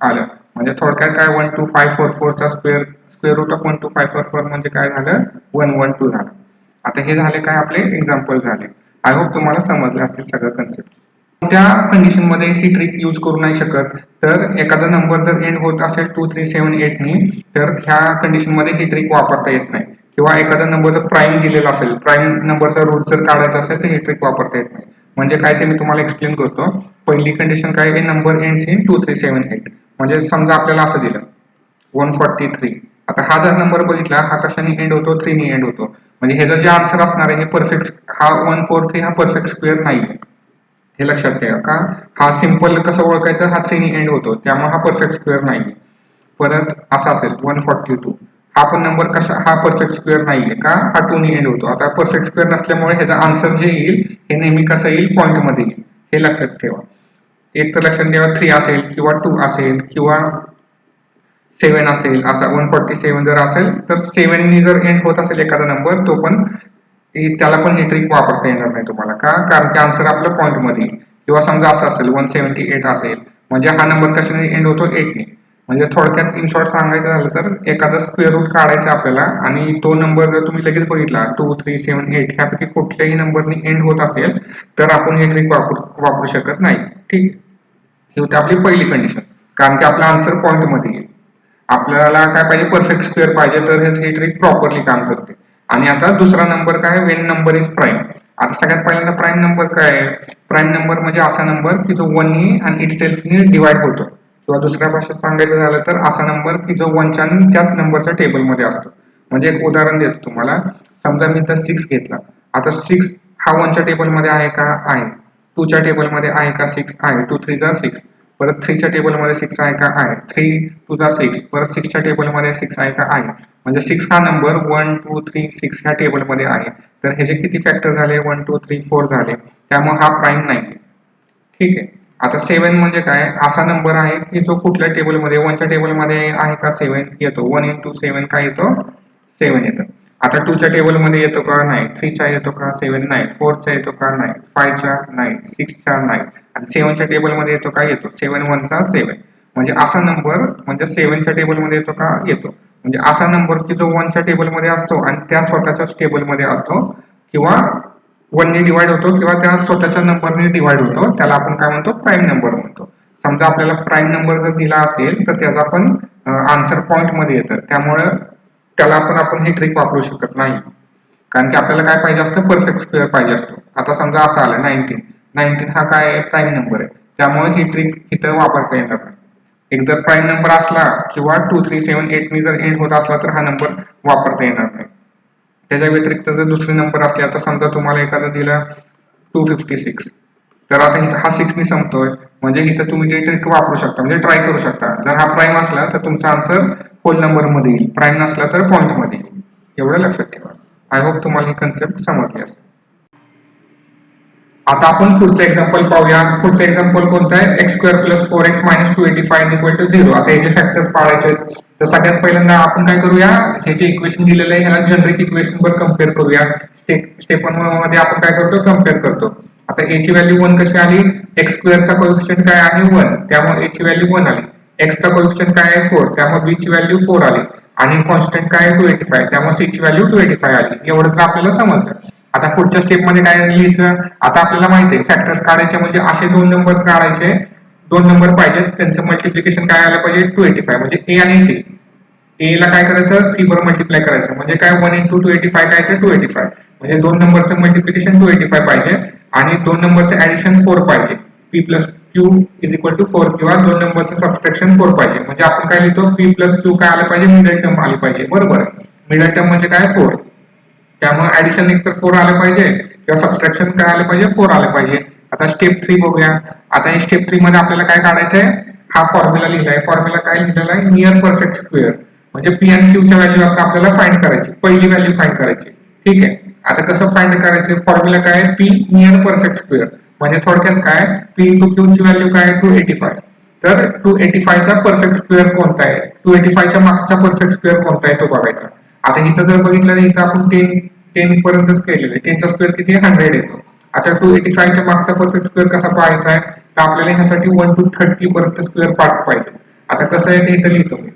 A: आलं. म्हणजे थोडक्यात काय 12544 चा स्क्वेअर रूट ऑफ 12544 म्हणजे काय झालं 112 झालं. आता हे झाले काय आपले एक्झाम्पल झाले. आय होप तुम्हाला समजले असतील सगळं कन्सेप्ट. त्या कंडिशन मध्ये ही ट्रिक यूज करू नाही शकत, तर एखादा नंबर जर एंड होत असेल 2 3 7 8 नी तर ह्या कंडिशन मध्ये ही ट्रिक वापरता येत नाही. किंवा एखादा नंबर जर प्राईम दिलेला असेल, प्राईम नंबरचा रूट जर काढायचा असेल तर ही ट्रिक वापरता येत नाही. म्हणजे काय ते मी तुम्हाला एक्सप्लेन करतो. पहिली कंडिशन काय आहे, नंबर एंड्स इन 2 3 7 8. म्हणजे समजा आपल्याला असं दिलं 143. आता हा जर नंबर बघितला हा कशाने एंड होतो 3 ने एंड होतो. म्हणजे ह्याचा जे आन्सर असणार आहे हे परफेक्ट, हा 143 हा परफेक्ट स्क्वेअर नाही, हे लक्षात ठेवा. का हा सिंपल कसं ओळखायचं, हा 3 ने एंड होतो त्यामुळे हा परफेक्ट स्क्वेअर नाही. परत असा असेल 142, हा पण नंबर कसा हा परफेक्ट स्क्वेअर नाहीये का, हा 2 ने एंड होतो. आता परफेक्ट स्क्वेअर नसल्यामुळे ह्याचा आन्सर जे येईल हे नेहमी कसं येईल पॉईंट मध्ये येईल, हे लक्षात ठेवा. एक तर लक्षात ठेवा 3 असेल किंवा 2 असेल किंवा 7 असेल. असा 147 जर असेल तर 7 ने जर एंड होत असेल एखादा नंबर तो पण त्याला पण ही ट्रिक वापरता येणार नाही तुम्हाला. का, कारण की आन्सर आपलं पॉईंट मध्ये येईल. किंवा समजा असं असेल 178 असेल म्हणजे हा नंबर कशाने एंड होतो 8 ने. म्हणजे थोडक्यात इन शॉर्ट सांगायचं झालं तर एखादा स्क्वेअर रूट काढायचा आपल्याला आणि तो नंबर जर तुम्ही लगेच बघितला 2 3 7 8 ह्यापैकी कुठल्याही नंबरने एंड होत असेल तर आपण ही ट्रिक वापरू शकत नाही. ठीक, ही होती आपली पहिली कंडिशन, कारण की आपला आन्सर पॉईंट मध्ये येईल. आपल्याला काय पाहिजे परफेक्ट स्क्वेअर पाहिजे तर हे ट्रिक प्रॉपरली काम करते. आणि आता दुसरा नंबर काय, वेन नंबर इज प्राईम. आता सगळ्यात पहिल्यांदा प्राईम नंबर काय आहे, प्राईम नंबर म्हणजे असा नंबर की जो 1 ने आणि इट सेल्फने डिवाइड होतो. किंवा दुसऱ्या भाषेत सांगायचं झालं तर असा नंबर की जो 1 च्या आणि त्याच नंबरच्या टेबलमध्ये असतो. म्हणजे एक उदाहरण देतो तुम्हाला. समजा मी तर 6 घेतला. आता 6 हा 1 च्या टेबलमध्ये आहे का, आहे. 2 च्या टेबलमध्ये आहे का 6 आहे, 2 3 जा 6. परत 3 च्या टेबलमध्ये 6 आहे का, आहे. 3 2 जा 6. परत 6 च्या टेबलमध्ये 6 आहे का, आहे. म्हणजे 6 हा नंबर 1 2 3 6 ह्या टेबलमध्ये आहे. तर ह्याचे किती फॅक्टर झाले 1 2 3 4 झाले, त्यामुळे हा प्राईम नाही. ठीक आहे, आता 7 म्हणजे काय, असा नंबर आहे की जो कुठल्या टेबलमध्ये 1 च्या टेबलमध्ये आहे का 7 येतो. 1 into 7 काय येतो 7 येतं. आता 2 च्या टेबलमध्ये येतो का, नाही. 3 च्या येतो का 7 नाही. 4 च्या येतो का, नाही. 5 च्या नाही. 6 च्या नाही. आणि 7 च्या टेबलमध्ये येतो का, येतो. 7 1 चा 7. म्हणजे असा नंबर म्हणजे 7 च्या टेबलमध्ये येतो का, येतो. म्हणजे असा नंबर की जो 1 च्या टेबलमध्ये असतो आणि त्या स्वतःच्याच टेबलमध्ये असतो किंवा 1 ने डिवाइड होतो किंवा त्या स्वतःच्या नंबरने डिवाइड होतो, त्याला आपण काय म्हणतो प्राईम नंबर म्हणतो. समजा आपल्याला प्राईम नंबर जर दिला असेल तर त्याचा पण आन्सर पॉईंट मध्ये येतं, त्यामुळे त्याला आपण ही ट्रिक वापरू शकत नाही. कारण की आपल्याला काय पाहिजे असतं परफेक्ट स्क्वेअर पाहिजे असतो. आता समजा असं आलं 19 हा काय आहे प्राईम नंबर आहे, त्यामुळे ही ट्रिक इथं वापरता येणार नाही. एक जर प्राईम नंबर असला किंवा 2 3 7 8 ने जर एंड होत असला तर हा नंबर वापरता येणार नाही. त्याच्या व्यतिरिक्त जर दुसरे नंबर असले, आता समजा तुम्हाला एखादा दिला 256, तर आता इथं हा 6 ने संपतोय म्हणजे इथं तुम्ही ते ट्रिक वापरू शकता, म्हणजे ट्राय करू शकता. जर हा प्राईम असला तर तुमचा आन्सर होल नंबर मध्ये येईल, प्राईम नसला तर पॉईंट मध्ये येईल. एवढं लक्षात ठेवा. आय होप तुम्हाला ही कन्सेप्ट समजली असेल. आता आपण पुढचं एक्झाम्पल पाहूया. पुढचं एक्झाम्पल कोणतं आहे? X square plus 4x minus 285 is equal to 0. आता याचे फॅक्टर्स पाळायचे. तर सगळ्यात पहिल्यांदा आपण काय करूया, हे जे इक्वेशन दिलेलं आहे ह्याला जनरिक इक्वेशन वर कम्पेअर करूया. स्टेप 1 मध्ये आपण काय करतो, कम्पेअर करतो. आता a ची व्हॅल्यू 1 कशी आली? एक्स स्क्वेअरचा कोएफिशियंट काय आहे? 1, त्यामुळे a ची व्हॅल्यू 1 आली. x चा कोएफिशियंट काय आहे? 4, त्यामुळे b ची व्हॅल्यू 4 आली. आणि कॉन्स्टंट काय आहे? 285, त्यामुळे c ची व्हॅल्यू 285 आली. एवढं तर आपल्याला समजलं. आता पुढच्या स्टेप मध्ये काय लिहायचं? आता आपल्याला माहिती आहे फॅक्टर्स काढायचे म्हणजे असे दोन नंबर काढायचे, दोन नंबर पाहिजेत, त्यांचं मल्टिप्लिकेशन काय आलं पाहिजे? 285. म्हणजे a आणि c. a ला काय करायचं? c वर मल्टिप्लाय करायचं. म्हणजे काय? 1 × 285 काय ते 285. म्हणजे दोन नंबरचं मल्टिप्लिकेशन 285 पाहिजे आणि दोन नंबरचं ऍडिशन 4 पाहिजे. p + q = 4 किंवा दोन नंबरचं सबट्रॅक्शन 4 पाहिजे. म्हणजे आपण काय लिहितो? p + q काय आलं पाहिजे? मिडल टर्म आली पाहिजे. बरोबर. मिडल टर्म म्हणजे काय? 4. त्यामुळे ऍडिशन एकतर 4 आलं पाहिजे किंवा सबट्रॅक्शन काय आलं पाहिजे? 4 आलं पाहिजे. आता स्टेप 3 बघूया. आता हे स्टेप 3 मध्ये आपल्याला काय काढायचंय? हा फॉर्म्युला लिहिलाय. फॉर्म्युला काय लिहिलेला आहे? Near perfect square. म्हणजे p आणि q च्या व्हॅल्यू आता आपल्याला फाइंड करायची. पहिली व्हॅल्यू फाइंड करायची. ठीक आहे. आता कसं फाइंड करायचं? फॉर्म्युला काय आहे? p near perfect square. म्हणजे थोडक्यात काय? p × q ची व्हॅल्यू काय आहे? 285. तर 285 चा परफेक्ट स्क्वेअर कोणता आहे? 285 च्या मागचा परफेक्ट स्क्वेअर कोणता आहे तो बघायचा. आता इथं जर बघितलं इथं आपण 10 पर्यंतच केलेलं आहे. 10 चा स्क्वेअर किती आहे? 100 येतो. आता 285 च्या मागचा परफेक्ट स्क्वेअर कसा पाहायचा आहे? तर आपल्याला ह्यासाठी 1 to 30 पर्यंत स्क्वेअर पार्ट पाहिजे. आता कसं आहे ते इथं लिहितो मी.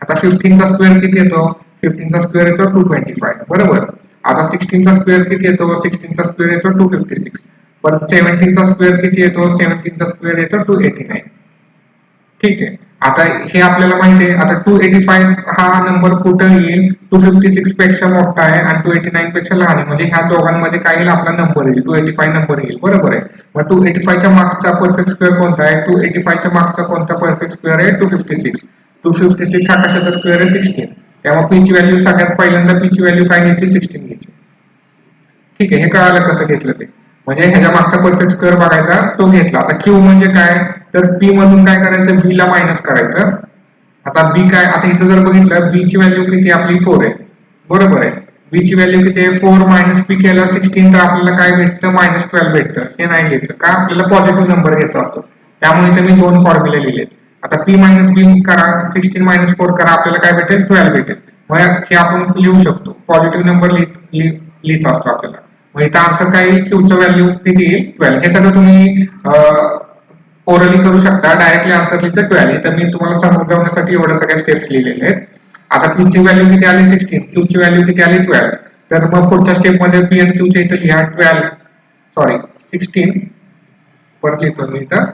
A: आता 15 चा स्क्वेअर किती येतो? 15 चा स्क्वेअर येतो 225. बरोबर. आता 16 चा स्क्वेअर किती येतो? 16 चा स्क्वेअर येतो 256. परत 17 चा स्क्वेअर किती येतो? 17 चा स्क्वेअर येतो 289. ठीक आहे. आता हे आपल्याला माहिती आहे. आता 285 हा नंबर कुठं येईल? 256 पेक्षा मोठा आहे आणि 289 पेक्षा लहान आहे. म्हणजे ह्या दोघांमध्ये काय येईल? आपला नंबर येईल. 285 नंबर येईल. बरोबर आहे. मग 285 च्या मागचा परफेक्ट स्क्वेअर कोणता आहे? 285 च्या मागचा कोणता परफेक्ट स्क्वेअर आहे? 256. 256 हा कशाचा स्क्वेअर आहे? 16. त्यामुळे p ची व्हॅल्यू सगळ्यात पहिल्यांदा p ची व्हॅल्यू काय घ्यायची? 16 घ्यायची. ठीक आहे. हे कळालं कसं घेतलं ते. म्हणजे ह्याच्या मागचा परफेक्ट स्क्वेअर बघायचा, तो घेतला. आता q म्हणजे काय? तर p मधून काय करायचं? b ला मायनस करायचं. आता b काय? आता इथं जर बघितलं b ची व्हॅल्यू किती आपली? 4 आहे. बरोबर आहे. b ची व्हॅल्यू किती आहे? 4 मायनस p केला 16 तर आपल्याला काय भेटतं? -12 भेटतं. हे नाही घ्यायचं का? आपल्याला पॉझिटिव्ह नंबर घ्यायचा असतो. त्यामुळे इथे मी दोन फॉर्म्युले लिहिलेत. आता p - b करा, 16 - 4 करा, आपल्याला काय भेटेल? 12 भेटेल. मग हे आपण लिहू शकतो. पॉझिटिव्ह नंबर लिहायचा असतो आपल्याला. मग इथं आन्सर काय येईल? q चं व्हॅल्यू किती येईल? 12. हे सगळं तुम्ही ओरली करू शकता. डायरेक्टली आन्सर लिहायचं 12. तर मी तुम्हाला समजावण्यासाठी एवढ्या सगळ्या स्टेप्स लिहिलेले आहेत. आता p ची व्हॅल्यू किती आली? 16. q ची व्हॅल्यू किती आली? 12. तर मग पुढच्या स्टेप मध्ये p आणि q च्या इथे लिहा 16. परत लिहितो मी इथं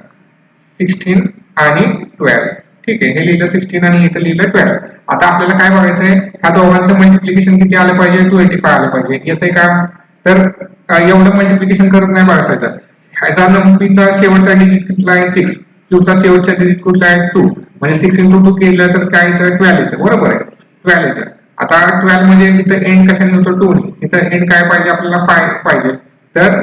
A: 16 आणि 12. ठीक आहे. हे लिहिलं 16 आणि इथं लिहिलं 12. आता आपल्याला काय बघायचंय? ह्या दोघांचं मल्टिप्लिकेशन किती आलं पाहिजे? 285 आलं पाहिजे. येतंय का? तर एवढं मल्टिप्लिकेशन करत नाही बघायचं. ह्याचा p चा शेवटचा डिजिट कुठला आहे? 6. q चा शेवटचा डिजिट कुठला आहे? 2. म्हणजे 6 × 2 केलं तर काय येतं? 12 येतं. बरोबर आहे. 12 येतं. आता 12 म्हणजे इथं एंड कशाने होतो? 2. इथं एंड काय पाहिजे? आपल्याला 5 पाहिजे. तर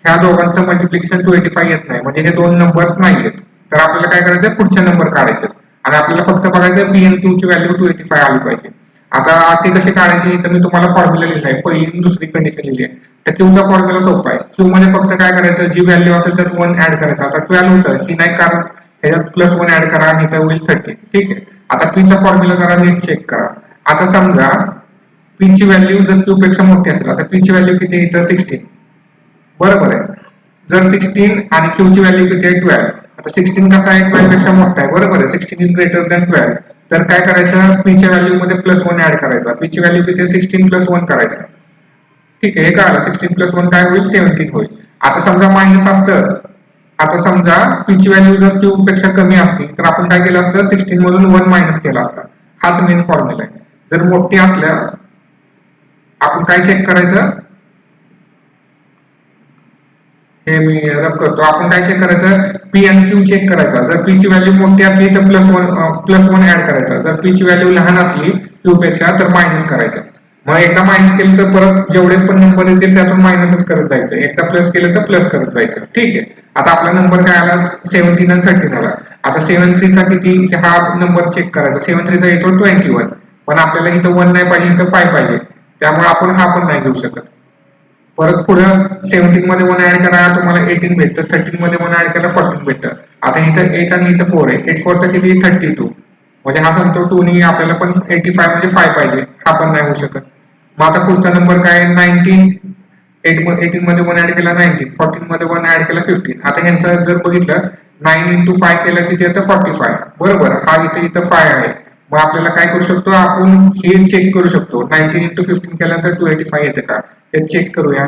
A: ह्या दोघांचं मल्टिप्लिकेशन 285 येत नाही. म्हणजे हे दोन नंबर्स नाही येत. तर आपल्याला काय करायचं? पुढचे नंबर काढायचे आणि आपल्याला फक्त बघायचं p आणि q ची व्हॅल्यू 285 आली पाहिजे. आता ते कसे काढायचे? तर मी तुम्हाला फॉर्म्युला लिहिलाय. पहिली आणि दुसरी कंडिशन लिहिली आहे. तर q चा फॉर्म्युला सोपा आहे. q मध्ये फक्त काय करायचं? जी व्हॅल्यू असेल तर 1 ऍड करायचं. आता 12 होतं की नाही, कारण ह्याच्यात +1 ऍड करा आणि इथं होईल 30. ठीक आहे. आता p चा फॉर्म्युला जरा नीट चेक करा. आता समजा p ची व्हॅल्यू जर q पेक्षा मोठी असेल, आता p ची व्हॅल्यू किती आहे? इथं 16. बरोबर आहे. जर 16 आणि q ची व्हॅल्यू किती आहे? 12. आता 16 कसा आहे? 12 पेक्षा मोठा आहे. बरोबर आहे. 16 इज ग्रेटर दॅन 12. तर काय करायचं? p च्या व्हॅल्यू मध्ये +1 ऍड करायचा. p ची व्हॅल्यू किती आहे? 16 + 1 करायचं. ठीक आहे. हे कळालं. 16 + 1 काय होईल? 17 होईल. आता समजा मायनस असतं, आता समजा p ची व्हॅल्यू जर q पेक्षा कमी असती तर आपण काय केलं असतं? 16 मधून 1 मायनस केला असता. हाच मेन फॉर्म्युला आहे. जर मोठी असल्या आपण काय चेक करायचं? हे मी रब करतो. आपण काय चेक करायचं? p आणि q चेक करायचा. जर p ची व्हॅल्यू मोठी असली तर +1 ऍड करायचा. जर p ची व्हॅल्यू लहान असली q पेक्षा तर मायनस करायचं. मग एकदा मायनस केलं तर परत जेवढे पण नंबर येतील त्यातून मायनसच करत जायचं. एकदा प्लस केलं तर प्लस करत जायचं. ठीक आहे. आता आपला नंबर काय आला? 17 आणि 13 आला. आता 73 चा किती? हा नंबर चेक करायचा. 73 चा येतो 21. पण आपल्याला इथं 1 नाही पाहिजे, इथं 5 पाहिजे. त्यामुळे आपण हा पण नाही घेऊ शकत. परत पुढं 17 मध्ये 1 ऍड करा तुम्हाला 18 भेटतं, 13 मध्ये 1 ऍड केला 14 भेटतं. आता इथं 8 आणि इथं 4 आहे, 8 4 चा किती 32, म्हणजे हा सांगतो 2 नी आपल्याला पण 85 म्हणजे 5 पाहिजे, हा पण नाही होऊ शकत. मग आता पुढचा नंबर काय 19, 18 मध्ये 1 ऍड केला 19, 14 मध्ये 1 ऍड केला 15. आता ह्यांचं जर बघितलं 9 into 5 केलं किती येतं 45, बरोबर, हा इथं 5 आहे. मग आपल्याला काय करू शकतो आपण, हे चेक करू शकतो 19 into 15 केल्यानंतर 285 येते का ते चेक करूया.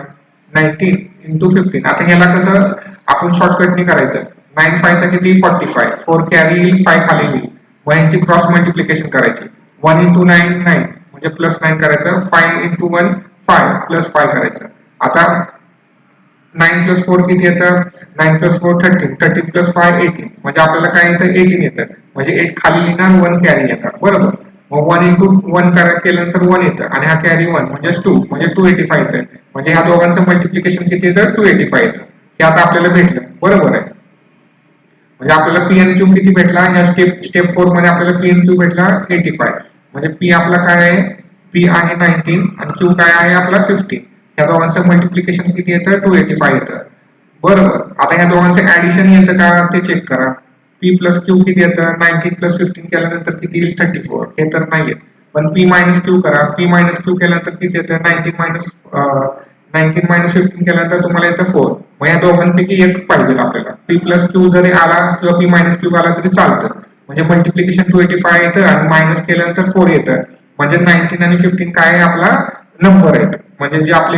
A: 19 into 15, आता ह्याला कसं आपण शॉर्टकटने करायचं, 9 5 चा किती 45, 4 कॅरी येईल 5 खाली येईल, मग यांची क्रॉस मल्टिप्लिकेशन करायची, 1 into 9 9 म्हणजे प्लस 9 करायचं, 5 into 1 5 प्लस 5 करायचं. आता 9 plus 4 किती येतं, 9 plus 4 13, 13 plus 5 18, म्हणजे आपल्याला काय येतं 18 येतं, म्हणजे 8 खाली लिहिणार 1 कॅरी येणार, बरोबर. मग 1 into 1 केल्यानंतर 1 येतं आणि हा कॅरी 1 म्हणजे 2 म्हणजे 285 येतं, म्हणजे ह्या दोघांचं मल्टिप्लिकेशन किती येतं 285 येतं. हे आता आपल्याला भेटलं, बरोबर आहे. म्हणजे आपल्याला पी एन क्यू किती भेटला, ह्या स्टेप 4 मध्ये आपल्याला पी एन क्यू भेटला 85, म्हणजे पी आपला काय आहे, पी आहे 19 आणि क्यू काय आहे आपला 15. ह्या दोघांचं मल्टिप्लिकेशन किती येतं 285 येतं, बरोबर. आता ह्या दोघांचं ऍडिशन येतं का ते चेक करा. पी प्लस क्यू किती येतं, 19 प्लस 15 केल्यानंतर किती येईल 34, हे तर नाही येत. पण पी मायनस क्यू करा, पी मायनस क्यू केल्यानंतर किती येतं 19 मायनस 15 केल्यानंतर तुम्हाला येतं 4. मग या दोघांपैकी एक पाहिजे आपल्याला, पी प्लस क्यू जरी आला किंवा पी मायनस क्यू आला तरी चालतं, म्हणजे मल्टिप्लिकेशन 285 येतं आणि मायनस केल्यानंतर 4 येतं, म्हणजे 19 आणि 15 काय आहे आपला नंबर आहेत, म्हणजे जे आपले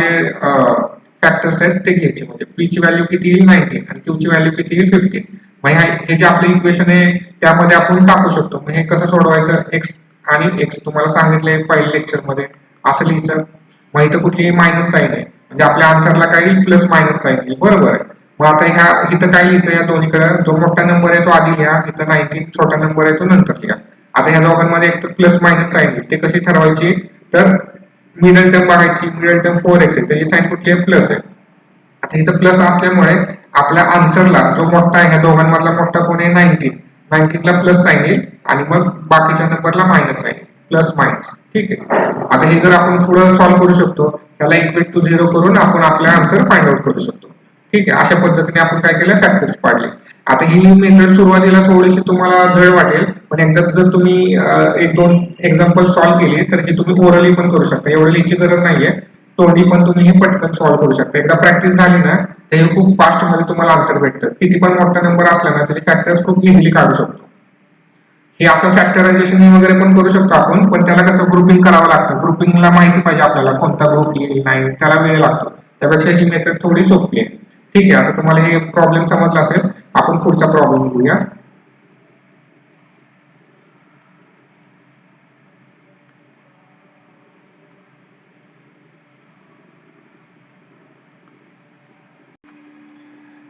A: फॅक्टर्स आहेत ते घ्यायचे, म्हणजे पी ची व्हॅल्यू किती येईल 19 आणि क्यू ची व्हॅल्यू किती येईल 15. मग हे जे आपले इक्वेशन आहे त्यामध्ये आपण टाकू शकतो. मग हे कसं सोडवायचं, एक्स आणि एक्स तुम्हाला सांगितलंय पहिल्या लेक्चर मध्ये असं लिहायचं. मग इथं कुठली मायनस साईन आहे म्हणजे आपल्या आन्सरला काय येईल प्लस मायनस साईन येईल, बरोबर आहे. मग आता इथं काय लिहायचं, या दोन्हीकडे जो मोठा नंबर आहे तो आधी लिहा, इथं 19 छोटा नंबर आहे तो नंतर लिहा. आता ह्या दोघांमध्ये एक तर प्लस मायनस साईन येईल, ते कशी ठरवायची, तर मिडल टर्म बघायची, मिडल टर्म 4x आहे त्याची साईन कुठली आहे प्लस आहे. आता इथं प्लस असल्यामुळे आपल्या आन्सरला जो मोठा आहे ह्या दोघांमधला मोठा कोण आहे 19, 19 ला प्लस साईन येईल आणि मग बाकीच्या नंबरला मायनस साईन येईल, प्लस मायनस, ठीक आहे. आता हे जर आपण पुढे सॉल्व्ह करू शकतो, त्याला इक्वेट टू 0 करून आपण आपला आन्सर फाइंड आउट करू शकतो, ठीक आहे. अशा पद्धतीने आपण काय केलं फॅक्टर्स पाडले. आता ही मेथड सुरुवातीला थोडीशी तुम्हाला जड वाटेल, पण एकदा जर तुम्ही एक दोन एक्झाम्पल सॉल्व्ह केले तर हे तुम्ही ओरली पण करू शकता, एवढी लिहायची गरज नाहीये, तोंडी पण तुम्ही हे पटकन सॉल्व्ह करू शकता. एकदा प्रॅक्टिस झाली ना तर हे खूप फास्ट मध्ये तुम्हाला आन्सर भेटतं, किती पण मोठा नंबर असला ना तरी फॅक्टर्स खूप इझिली काढू शकतो. हे असं फॅक्टरायझेशन वगैरे पण करू शकतो आपण, पण त्याला कसं ग्रुपिंग करावं लागतं, ग्रुपिंगला माहिती पाहिजे आपल्याला कोणता ग्रुप येईल नाही, त्याला वेळ लागतो. त्यापेक्षा ही मेथड थोडी सोपी आहे, ठीक आहे. आता तुम्हाला हे प्रॉब्लेम समजला असेल, आपण पुढचा प्रॉब्लेम घेऊया.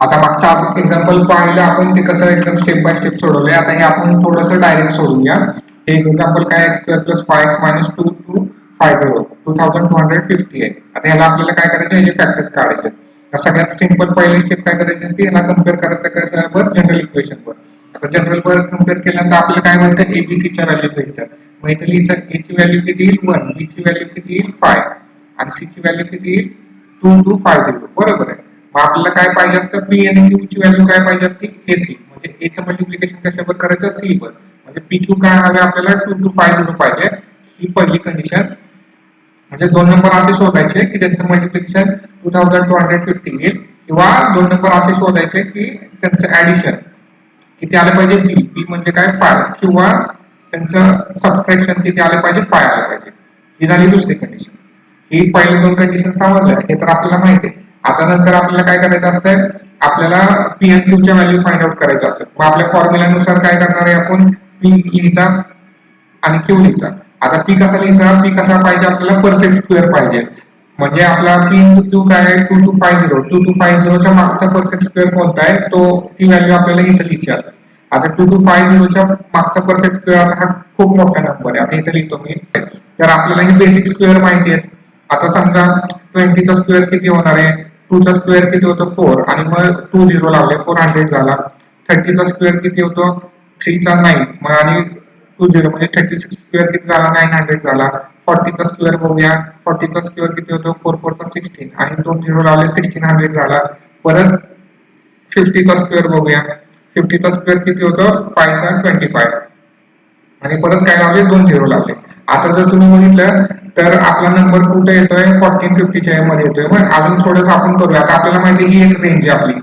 A: आता मागचा एक्झाम्पल पाहिलं आपण ते कसं एकदम स्टेप बाय स्टेप सोडवलंय, आता हे आपण थोडंसं डायरेक्ट सोडूया. हे एक्झाम्पल काय x square plus 5x minus 2 two 50 2250 आहे. आता ह्याला आपल्याला काय करायचं, ह्याचे फॅक्टर्स काढायचे. सगळ्यात सिंपल पहिली स्टेप काय करायची असते, ह्याला कम्पेअर करायचं जनरल इक्वेशन वर. आता जनरल वर कम्पेअर केल्यानंतर आपल्याला काय म्हणतं एबीसीच्या व्हॅल्यू भेटतात. मग इथे लिहिलं ए ची व्हॅल्यू किती येईल 1, बी ची व्हॅल्यू किती येईल 5 आणि सी ची व्हॅल्यू किती येईल 2 टू 50, बरोबर आहे. मग आपल्याला काय पाहिजे असतं, पी आणि क्यू ची व्हॅल्यू काय पाहिजे असते एसी, म्हणजे एचं मल्टिप्लिकेशन कशावर करायचं सी वर, म्हणजे पी क्यू काय हवे आपल्याला 2 टू 50 पाहिजे, ही पहिली कंडिशन. म्हणजे दोन नंबर असे शोधायचे की त्यांचं मल्टिप्लिकेशन 2250 येईल, किंवा दोन नंबर असे शोधायचे की त्यांचं ऍडिशन किती आलं पाहिजे पी, पी म्हणजे काय 5, किंवा त्यांचं सबस्ट्रॅक्शन किती आलं पाहिजे 5 आलं पाहिजे. ही झाली दुसरी कंडिशन. ही पहिली दोन कंडिशन समजल्या हे तर आपल्याला माहिती आहे. आता नंतर आपल्याला काय करायचं असतं, आपल्याला पी एन क्यू च्या व्हॅल्यू फाइंड आउट करायच्या असतात. मग आपल्या फॉर्म्युल्यानुसार काय करणार आहे आपण, पी लिहिचा आणि क्यू लिहिचा. आता पी कसा लिहायचा, पी कसा पाहिजे आपल्याला परफेक्ट स्क्वेअर पाहिजे, म्हणजे आपला पी इंटू क्यू काय आहे 2250 च्या मागचा परफेक्ट स्क्वेअर कोणता आहे तो, ती व्हॅल्यू आपल्याला इथं लिहायची असते. आता 2250 च्या मागचा परफेक्ट स्क्वेअर हा खूप मोठा नंबर आहे, आता इथं लिहितो मी. तर आपल्याला ही बेसिक स्क्वेअर माहिती आहे. आता समजा 20 चा स्क्वेअर किती होणार आहे, 2 चा स्क्वेअर किती होतो 4 आणि मग 2 0 लावले 400 झाला. 30 चा स्क्वेअर किती होतो 3 चा 9, मग आणि 2 0 म्हणजे 36 स्क्वेअर किती झाला 900 झाला. 40 चा स्क्वेअर बघूया 40चा स्क्वेअर किती होतो 4 4 चा 16 आणि 2 झिरो लावले 1600 झाला. परत 50चा स्क्वेअर बघूया. 50चा स्क्वेअर किती होतं 5 चा 25 आणि परत काय लावले 2 झिरो लावले. आता जर तुम्ही बघितलं तर आपला नंबर कुठे येतोय 14 50च्या मध्ये येतोय. मग अजून थोडंसं आपण करूया. आता आपल्याला माहिती ही एक रेंज आहे आपली.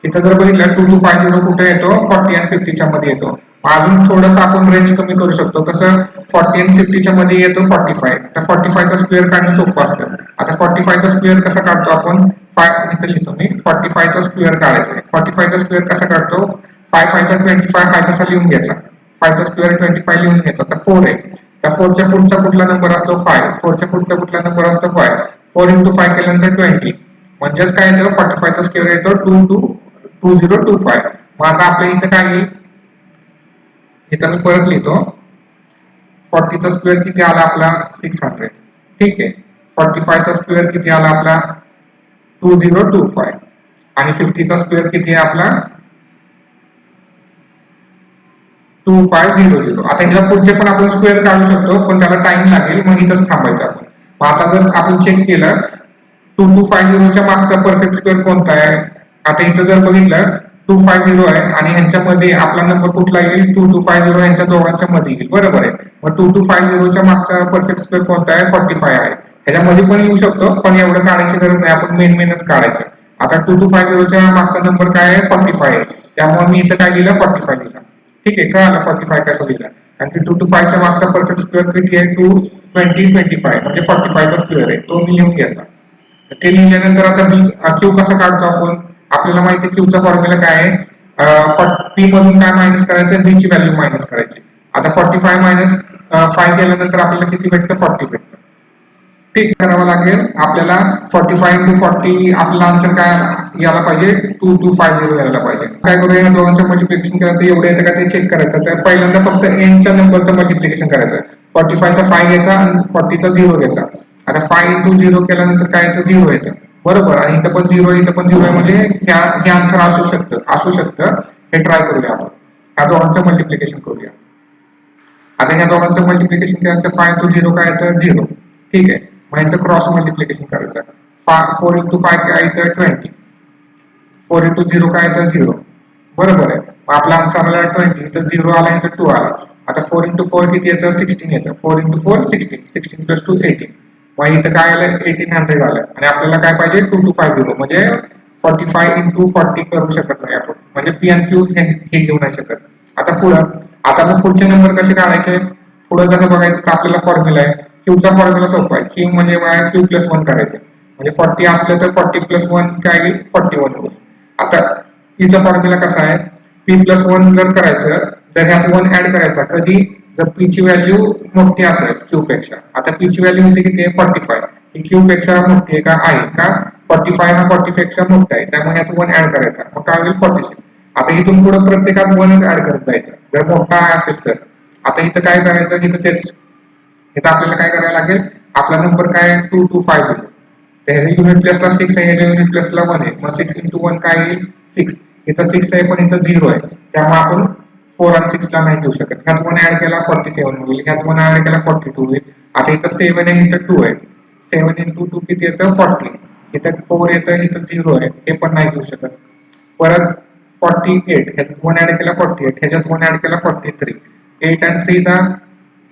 A: इथं जर बघितलं 2250 कुठे येतो 40 आणि 50च्या मध्ये येतो. अजून थोडंसं आपण रेंज कमी करू शकतो. कसं 40 आणि 50च्या मध्ये येतो 45. तर 45चा स्क्वेअर काढणं सोपं असतं. आता 45चा स्क्वेअर कसा काढतो आपण 5 इथं लिहितो मी 45चा स्क्वेअर काढायचा आहे. 45चा स्क्वेअर कसा काढतो 5 5 चा 25 हा कसा लिहून घ्यायचा 5 चा स्क्वेअर 25 लिहून घ्यायचा. तर 4 आहे. तर 4 च्या पुढचा कुठला नंबर असतो 5. 4 च्या पुढचा कुठला नंबर असतो 5. 4 into 5 केल्यानंतर 20. म्हणजेच काय येतं 45चा स्क्वेअर येतो 2025. मग आता आपल्या इथं काय येईल इथं मी परत लिहितो 40चा स्क्वेअर किती आला आपला 600. ठीक आहे. 45चा स्क्वेअर किती आला आपला 2025 आणि 50चा स्क्वेअर किती आहे आपला 2500. आता ह्याला पुढचे पण आपण स्क्वेअर काढू शकतो पण त्याला टाइम लागेल. मग इथंच थांबायचं आपण. मग आता जर आपण चेक केलं 2250च्या मागचा परफेक्ट स्क्वेअर कोणता आहे. आता इथं जर बघितलं 250 आहे आणि ह्यांच्यामध्ये आपला नंबर कुठला येईल 2250 ह्यांच्या दोघांच्या मध्ये येईल. बरोबर आहे. मग 2250च्या मागचा परफेक्ट स्क्वेअर कोणता आहे 45 आहे. ह्याच्यामध्ये पण येऊ शकतो पण एवढं काढायची गरज नाही. आपण मेनच काढायचं. आता 2250च्या मागचा नंबर काय आहे 45 आहे. त्यामुळे मी इथं काय लिहिलं 45 लिहिलं. ठीक आहे. कळालं 45 कसं लिहिलं. कारण की 225च्या मागचा परफेक्ट स्क्वेअर किती आहे 225 म्हणजे 45चा स्क्वेअर आहे. तो मी लिहून घेतला. ते लिहिल्यानंतर आता क्यू कसा काढतो आपण आपल्याला माहिती आहे क्यूचा फॉर्म्युला काय आहे पी मधून काय मायनस करायचं बी ची व्हॅल्यू मायनस करायची. आता 45 मायनस 5 केल्यानंतर आपल्याला किती भेटतं 40 भेटतं. ठीक करावं लागेल आपल्याला 45 into 40 आपला आन्सर काय यायला पाहिजे 2250 यायला पाहिजे. काय करूया या दोघांचं मल्टिप्लिकेशन करायचं एवढं येतं का ते चेक करायचं. तर पहिल्यांदा फक्त एनच्या नंबरचं मल्टिप्लिकेशन करायचं. 45चा 5 घ्यायचा आणि 40चा 0 घ्यायचा. आता 5 into 0 केल्यानंतर काय येतं 0 येतं. बरोबर. आणि इथं पण 0 इथं पण 0 आहे म्हणजे हे आन्सर असू शकतं. हे ट्राय करूया आपण. ह्या दोघांचं मल्टिप्लिकेशन करूया. आता ह्या दोघांचं मल्टिप्लिकेशन केल्यानंतर 5 into 0 काय येतं 0. ठीक आहे. मग यांचं क्रॉस मल्टिप्लिकेशन करायचं. 4 into 5 काय येतं 20. 4 into 0 काय येतं 0. बरोबर आहे. मग आपला आन्सर आला 20. इथं 0 आला इथं 2 आला. आता 4 into 4 किती येतं 16 येतं. 4 into 4 16. 16 plus 2 18. मग इथं काय आलं 1800 आलं आणि आपल्याला काय पाहिजे 2250 म्हणजे 45 into 40 करू शकत नाही आपण. म्हणजे पी आणि क्यू हे घेऊ नाही शकत. आता मग पुढचे नंबर कसे काढायचे पुढे कसं बघायचं तर आपल्याला फॉर्म्युला आहे. क्यूचा फॉर्म्युला सोपा आहे. क्यू म्हणजे क्यू प्लस 1 करायचं. म्हणजे 40 असलं तर 40 प्लस 1 काय येईल 41 होईल. आता पीचा फॉर्म्युला कसा आहे पी प्लस 1 जर करायचं तर ह्यात 1 ऍड करायचा कधी जर पी ची व्हॅल्यू मोठी असेल क्यू पेक्षा. आता पी ची व्हॅल्यू होती किती आहे 45. ही क्यू पेक्षा मोठी आहे का आहे का 45 हा 40 पेक्षा मोठा आहे. त्यामुळे ह्यात 1 ऍड करायचा. मग काय होईल 46. आता इथून पुढे प्रत्येकात 1च ऍड करत जायचं जर मोठा असेल तर. आता इथं काय करायचं इथं तेच इथं आपल्याला काय करायला लागेल आपला नंबर काय आहे 2250. तर ह्याच्या युनिट प्लसला 6 आहे ह्याच्या युनिट प्लसला 1 आहे. मग 6 into 1 काय येईल 6. इथं 6 आहे पण इथं 0 आहे. त्यामुळे आपण 4 आणि 6 ला नाही घेऊ शकत. ह्यात 1 ऍड केला 47 होईल. ह्यात 1 ऍड केला 42 होईल. आता इथं 7 आहे इथं 2 आहे. 7 into 2 किती येतं 40. इथं 4 येतं इथं 0 आहे. हे पण नाही घेऊ शकत. परत 48 ह्याच्यात 1 ऍड केला 48 ह्याच्यात 1 ऍड केला 43. 8 आणि 3 चा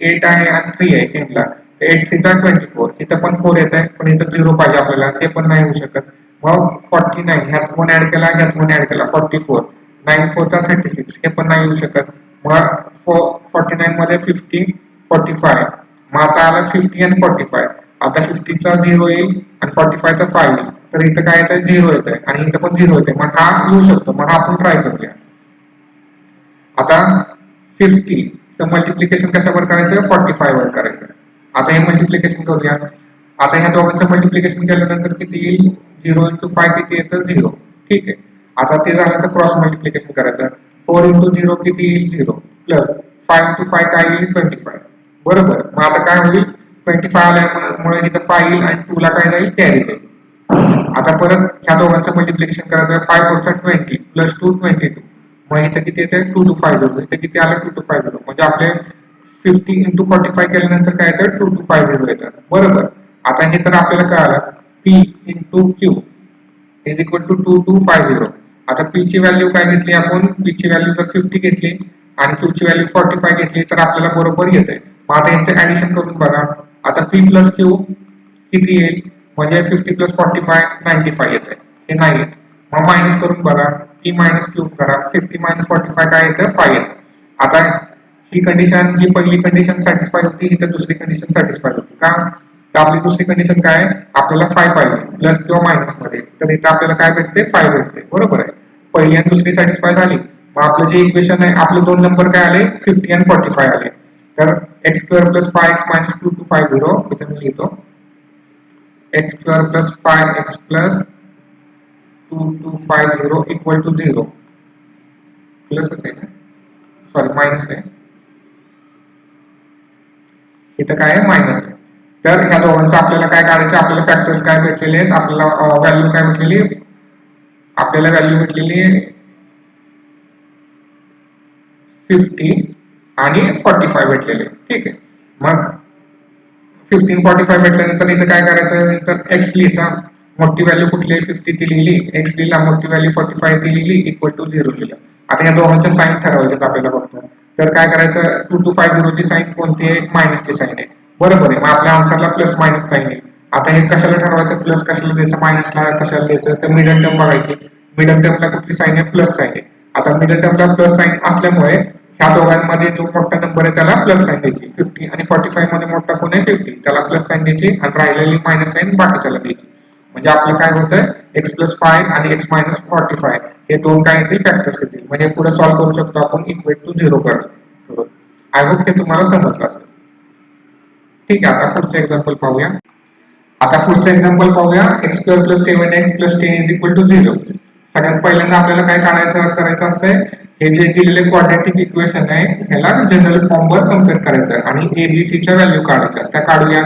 A: 8 आहे आणि 3 आहे तीनला. 8 3 चा 24. इथं पण 4 येत आहे पण इथं 0 पाहिजे आपल्याला ते पण नाही होऊ शकत. मग 49 ह्यात 1 ऍड केला ह्यात 1 ऍड केला 44. 9 4 चा 36 हे पण नाही येऊ शकत. मग 49 मध्ये 50 45. मग आता आला 50 आणि 45. आता 50 चा 0 येईल आणि 45 चा 5 येईल. तर इथं काय येतंय 0 येतंय आणि इथं पण 0 येतंय. मग हा येऊ शकतो. मग हा आपण ट्राय करूया. आता 50 चं मल्टिप्लिकेशन कशावर करायचं 45 वर करायचं. आता हे मल्टिप्लिकेशन करूया. आता ह्या दोघांचं मल्टिप्लिकेशन केल्यानंतर किती येईल 0 into 5 किती येतं 0. ठीक आहे. आता ते झालं तर क्रॉस मल्टिप्लिकेशन करायचं. 4 into 0 किती येईल 0 प्लस 5 into 5 काय येईल 25. बरोबर. मग आता काय होईल 25 आल्यामुळे इथं 5 येईल आणि 2 ला काय जाईल कॅरी जाईल. आता परत ह्या दोघांचं मल्टिप्लिकेशन करायचं 5 4 चा 20 प्लस 2 22. मग इथं किती येते 2250. इथं किती आलं 2250. म्हणजे आपले 50 into 45 केल्यानंतर काय येतं 2250 येतं. बरोबर. आता हे तर आपल्याला कळालं P into Q is equal to 2250. आता P ची व्हॅल्यू काय घेतली आपण, P ची व्हॅल्यू जर 50 घेतली आणि Q ची व्हॅल्यू 45 घेतली तर आपल्याला बरोबर येते. मग आता यांचं ऍडिशन करून बघा. आता P प्लस Q किती येईल, म्हणजे 50 प्लस 45 95 येते, हे नाही येत. मग मायनस करून बघा, P मायनस Q करा, 50 मायनस 45 काय येतं, 5 येतं. आता ही कंडिशन, ही पहिली कंडिशन सॅटिस्फाय होती, ही तर दुसरी कंडिशन सॅटिस्फाय होती का, तर आपली दुसरी कंडिशन काय, आपल्याला 5 पाहिजे प्लस किंवा मायनस मध्ये, तर इथं आपल्याला काय भेटते, 5 भेटते, बरोबर आहे. पहिली आणि दुसरी सॅटिस्फाय झाली. मग आपलं जे इक्वेशन आहे, आपले दोन नंबर काय आले, 50 आणि 45 आले. तर x square plus 5x minus 2250 इथे मी लिहितो, x square plus 5x plus 2250 equal to 0, प्लसच आहे ना, सॉरी मायनस आहे, इथं काय आहे, मायनस आहे. तर ह्या दोघांचं आपल्याला काय काढायचं, आपल्याला फॅक्टर्स काय भेटलेले आहेत, आपल्याला व्हॅल्यू काय भेटलेली, आपल्याला व्हॅल्यू भेटलेली 50 आणि 45 भेटलेले, ठीक आहे. मग 15 45 भेटल्यानंतर इथं काय करायचं, तर एक्स लिहायचा, मोठी व्हॅल्यू कुठली आहे, 50 ती लिहिली, एक्स लिहिला, मोठी व्हॅल्यू 45 ती लिहिली, इक्वल टू 0 लिहिलं. आता या दोघांच्या साईन ठरवायचे आपल्याला फक्त. तर काय करायचं, 2250 ची साईन कोणती आहे, मायनसची साईन आहे, बरोबर आहे. मग आपल्या आन्सरला प्लस मायनस साईन आहे. आता हे कशाला ठरवायचं, प्लस कशाला द्यायचं, मायनसला कशाला द्यायचं, तर मिडल टर्म बघायची, मिडल टर्मला कुठली साईन आहे, प्लस साईन आहे. आता मिडल टर्मला प्लस साईन असल्यामुळे ह्या दोघांमध्ये जो मोठा नंबर आहे त्याला प्लस साईन द्यायची, 50 आणि 45 मध्ये मोठा कोण आहे, 50, त्याला प्लस साईन द्यायची आणि राहिलेली मायनस साईन बाकीच्याला द्यायची. म्हणजे आपलं काय होतं, एक्स प्लस 5 आणि एक्स मायनस 45 हे दोन काय येतील, फॅक्टर्स येतील. म्हणजे पुढे सॉल्व्ह करू शकतो आपण इक्वेट टू 0 करून. आय होप हे तुम्हाला समजलं असेल. ठीक आहे, आता पुढचं एक्झाम्पल पाहूया. आता पुढचं एक्झाम्पल पाहूया, x square plus 7x plus 10 is equal to 0. सगळ्यात पहिल्यांदा आपल्याला काय करायचं असतंय, हे जे दिलेले क्वाड्रॅटिक इक्वेशन आहे ह्याला जनरल फॉर्मवर कम्पेअर करायचं आणि एबीसीच्या व्हॅल्यू काढायच्या, त्या काढूया.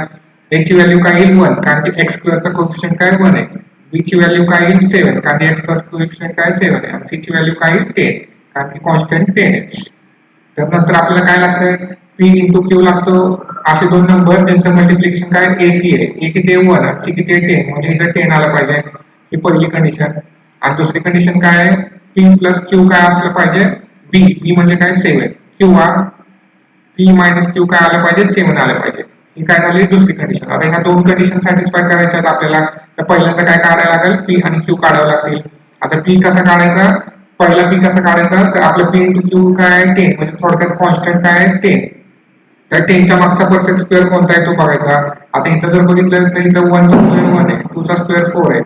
A: a ची व्हॅल्यू काय येईल, 1, कारण की एक्स स्क्वेअरचा कोएफिशियंट काय 1 आहे. b ची व्हॅल्यू काय येईल, 7, कारण की एक्सचा कोएफिशियंट काय 7 आहे. आणि c ची व्हॅल्यू काय येईल, 10, कारण की कॉन्स्टंट 10 आहे. तर नंतर आपल्याला काय लागतं, p इंटू क्यू लागतो. असे दोन नंबर ज्यांचं मल्टिप्लिकेशन काय एसी आहे, ए किती 1 आणि सी किती 10, म्हणजे इथं 10 आलं पाहिजे, ही पहिली कंडिशन. आणि दुसरी कंडिशन काय आहे, p प्लस क्यू काय असलं पाहिजे, b म्हणजे काय 7, किंवा p मायनस क्यू काय आलं पाहिजे, 7 आलं पाहिजे. ही काय झाली दुसरी कंडिशन. आता ह्या दोन कंडिशन सॅटिस्फाय करायच्या आहेत आपल्याला, तर पहिल्यांदा काय काढायला लागेल, p आणि q काढावं लागतील. आता p कसा काढायचा, पहिला p कसा काढायचा, तर आपलं p इंटू क्यू काय 10, म्हणजे थोडक्यात कॉन्स्टंट काय 10. तर 10 च्या मागचा परफेक्ट स्क्वेअर कोणता आहे तो बघायचा. आता इथं जर बघितलं तर इथं 1 चा स्क्वेअर 1 आहे, 2 चा स्क्वेअर 4 आहे,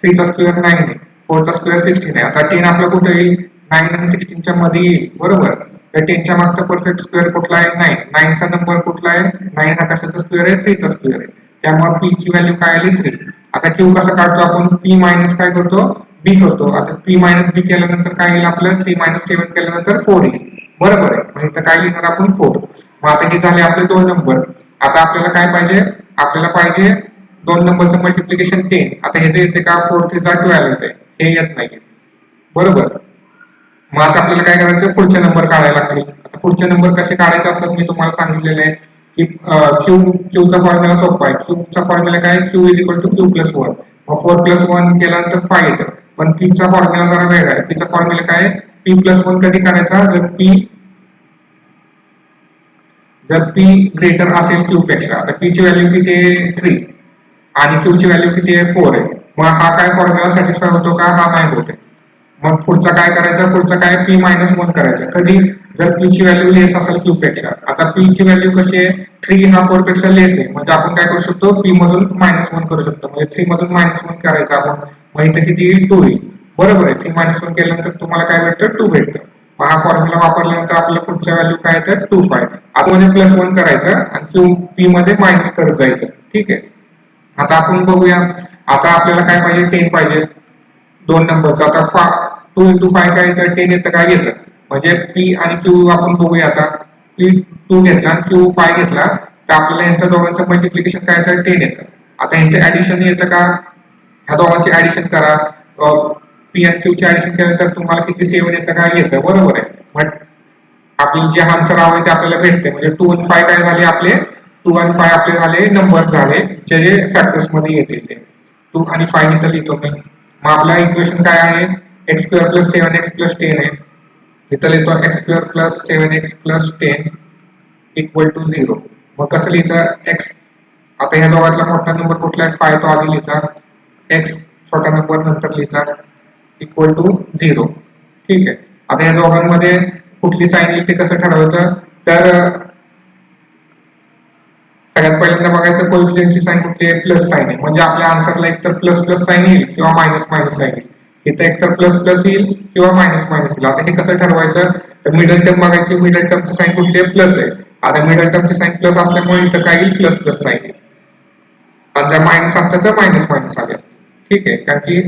A: 3 चा स्क्वेअर 9 आहे, 4 चा स्क्वेअर 16 आहे. आता 10 आपलं कुठे येईल, 9 आणि 16 च्या मध्ये येईल, बरोबर. तर 10 च्या मागचा परफेक्ट स्क्वेअर कुठला आहे, 9. 9 चा नंबर कुठला आहे, 9 हा कशाचा स्क्वेअर आहे, 3 चा स्क्वेअर आहे. त्यामुळे p ची व्हॅल्यू काय आली, 3. आता q कसा काढतो आपण, p मायनस काय करतो, b करतो. आता p मायनस b केल्यानंतर काय येईल आपलं, 3 मायनस 7 केल्यानंतर 4 येईल, बरोबर आहे. म्हणजे इथं काय लिहिणार आपण, 4. मग आता हे झाले आपले दोन नंबर. आता आपल्याला काय पाहिजे, आपल्याला पाहिजे दोन नंबरचं मल्टिप्लिकेशन 10. आता हे जे येते का, 4 3 जा 12 येते, हे येत नाही, बरोबर. मग आता आपल्याला काय करायचं, पुढचे नंबर काढायला लागतील. आता पुढचे नंबर कसे काढायचे असतात मी तुम्हाला सांगितलेले आहे की क्यूचा फॉर्म्युला सोपा आहे. क्यूचा फॉर्म्युला काय, q is equal to q plus 1. मग 4 प्लस 1 केल्यानंतर 5 येतं. पण पीचा फॉर्म्युला जरा वेगळा आहे. पीचा फॉर्म्युला काय, पी प्लस 1 कधी करायचा, जर p ग्रेटर असेल क्यू पेक्षा. तर p ची व्हॅल्यू किती आहे, 3, आणि q ची व्हॅल्यू किती आहे, 4 आहे. मग हा काय फॉर्म्युला सॅटिस्फाय होतो का, हा नाही होते. मग पुढचा काय करायचा, पुढचा काय p मायनस 1 करायचा, कधी, जर p ची व्हॅल्यू लेस असेल q पेक्षा. आता p ची व्हॅल्यू कशी आहे, 3 हा 4 पेक्षा लेस आहे, म्हणजे आपण काय करू शकतो, p मधून मायनस 1 करू शकतो, म्हणजे 3 मधून मायनस 1 करायचं आपण. मग इथे किती येईल, 2 येईल, बरोबर आहे. 3 मायनस 1 केल्यानंतर तुम्हाला काय भेटतं, 2 भेटतं. मग हा फॉर्म्युला वापरल्यानंतर आपल्याला पुढच्या व्हॅल्यू काय येतात, 25. आता मध्ये प्लस 1 करायचं आणि क्यू p मध्ये मायनस करत जायचं, ठीक आहे. आता आपण बघूया, आता आपल्याला काय पाहिजे, 10 पाहिजे दोन नंबरचा. आता 2 इंटू 5 काय येतं, 10 येतं, काय येतं. म्हणजे p आणि q आपण बघूया. आता p 2 घेतला आणि q 5 घेतला, तर आपल्याला यांच्या दोघांचं मल्टिप्लिकेशन काय येतं, 10 येतं. आता यांचं ऍडिशन येतं का, ह्या दोघांची ऍडिशन करा, p आणि q ची ऍडिशन केल्यानंतर तुम्हाला किती 7 येतं, काय येतं, बरोबर आहे. मग आपल्याला जे आन्सर हवं आहे ते आपल्याला भेटते. म्हणजे 2 आणि 5 काय झाले आपले 2 आणि 5 आपले झाले नंबर झाले जे फॅक्टर्स मध्ये येतील ते 2 आणि 5 इथं लिहितो मी. मग आपला इक्वेशन काय आहे x square plus 7x plus 10 आहे. इथं लिहितो x square plus 7x plus 10 equal to 0. मग कसं लिहायचं x आता ह्या दोघांतला मोठा नंबर कुठला आहे 5 तो आधी लिहायचा x छोटा नंबर नंतर लिहायचा इक्वल टू 0. ठीक आहे. आता या दोघांमध्ये कुठली साइन येईल ते कसं ठरवायचं तर सगळ्यात पहिल्यांदा बघायचं कोएफिशियंटची साइन कुठली आहे प्लस साइन आहे म्हणजे आपल्या आन्सरला एकतर प्लस प्लस साइन येईल किंवा मायनस मायनस साइन येईल. इथे एकतर प्लस प्लस येईल किंवा मायनस मायनस येईल. आता हे कसं ठरवायचं तर मिडल टर्म बघायची मिडल टर्मची साइन कुठली आहे प्लस आहे. आता मिडल टर्मची साइन प्लस असल्यामुळे इथं काय येईल प्लस प्लस साइन येईल आणि जर मायनस असतं तर मायनस मायनस आले. ठीक आहे कारण की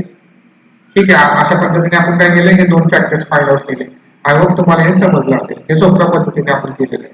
A: ठीक आहे अशा पद्धतीने आपण काय केलं हे दोन फॅक्टर्स फाइंड आउट केले. आय होप तुम्हाला हे समजलं असेल. हे सोप्या पद्धतीने आपण केलेलं आहे.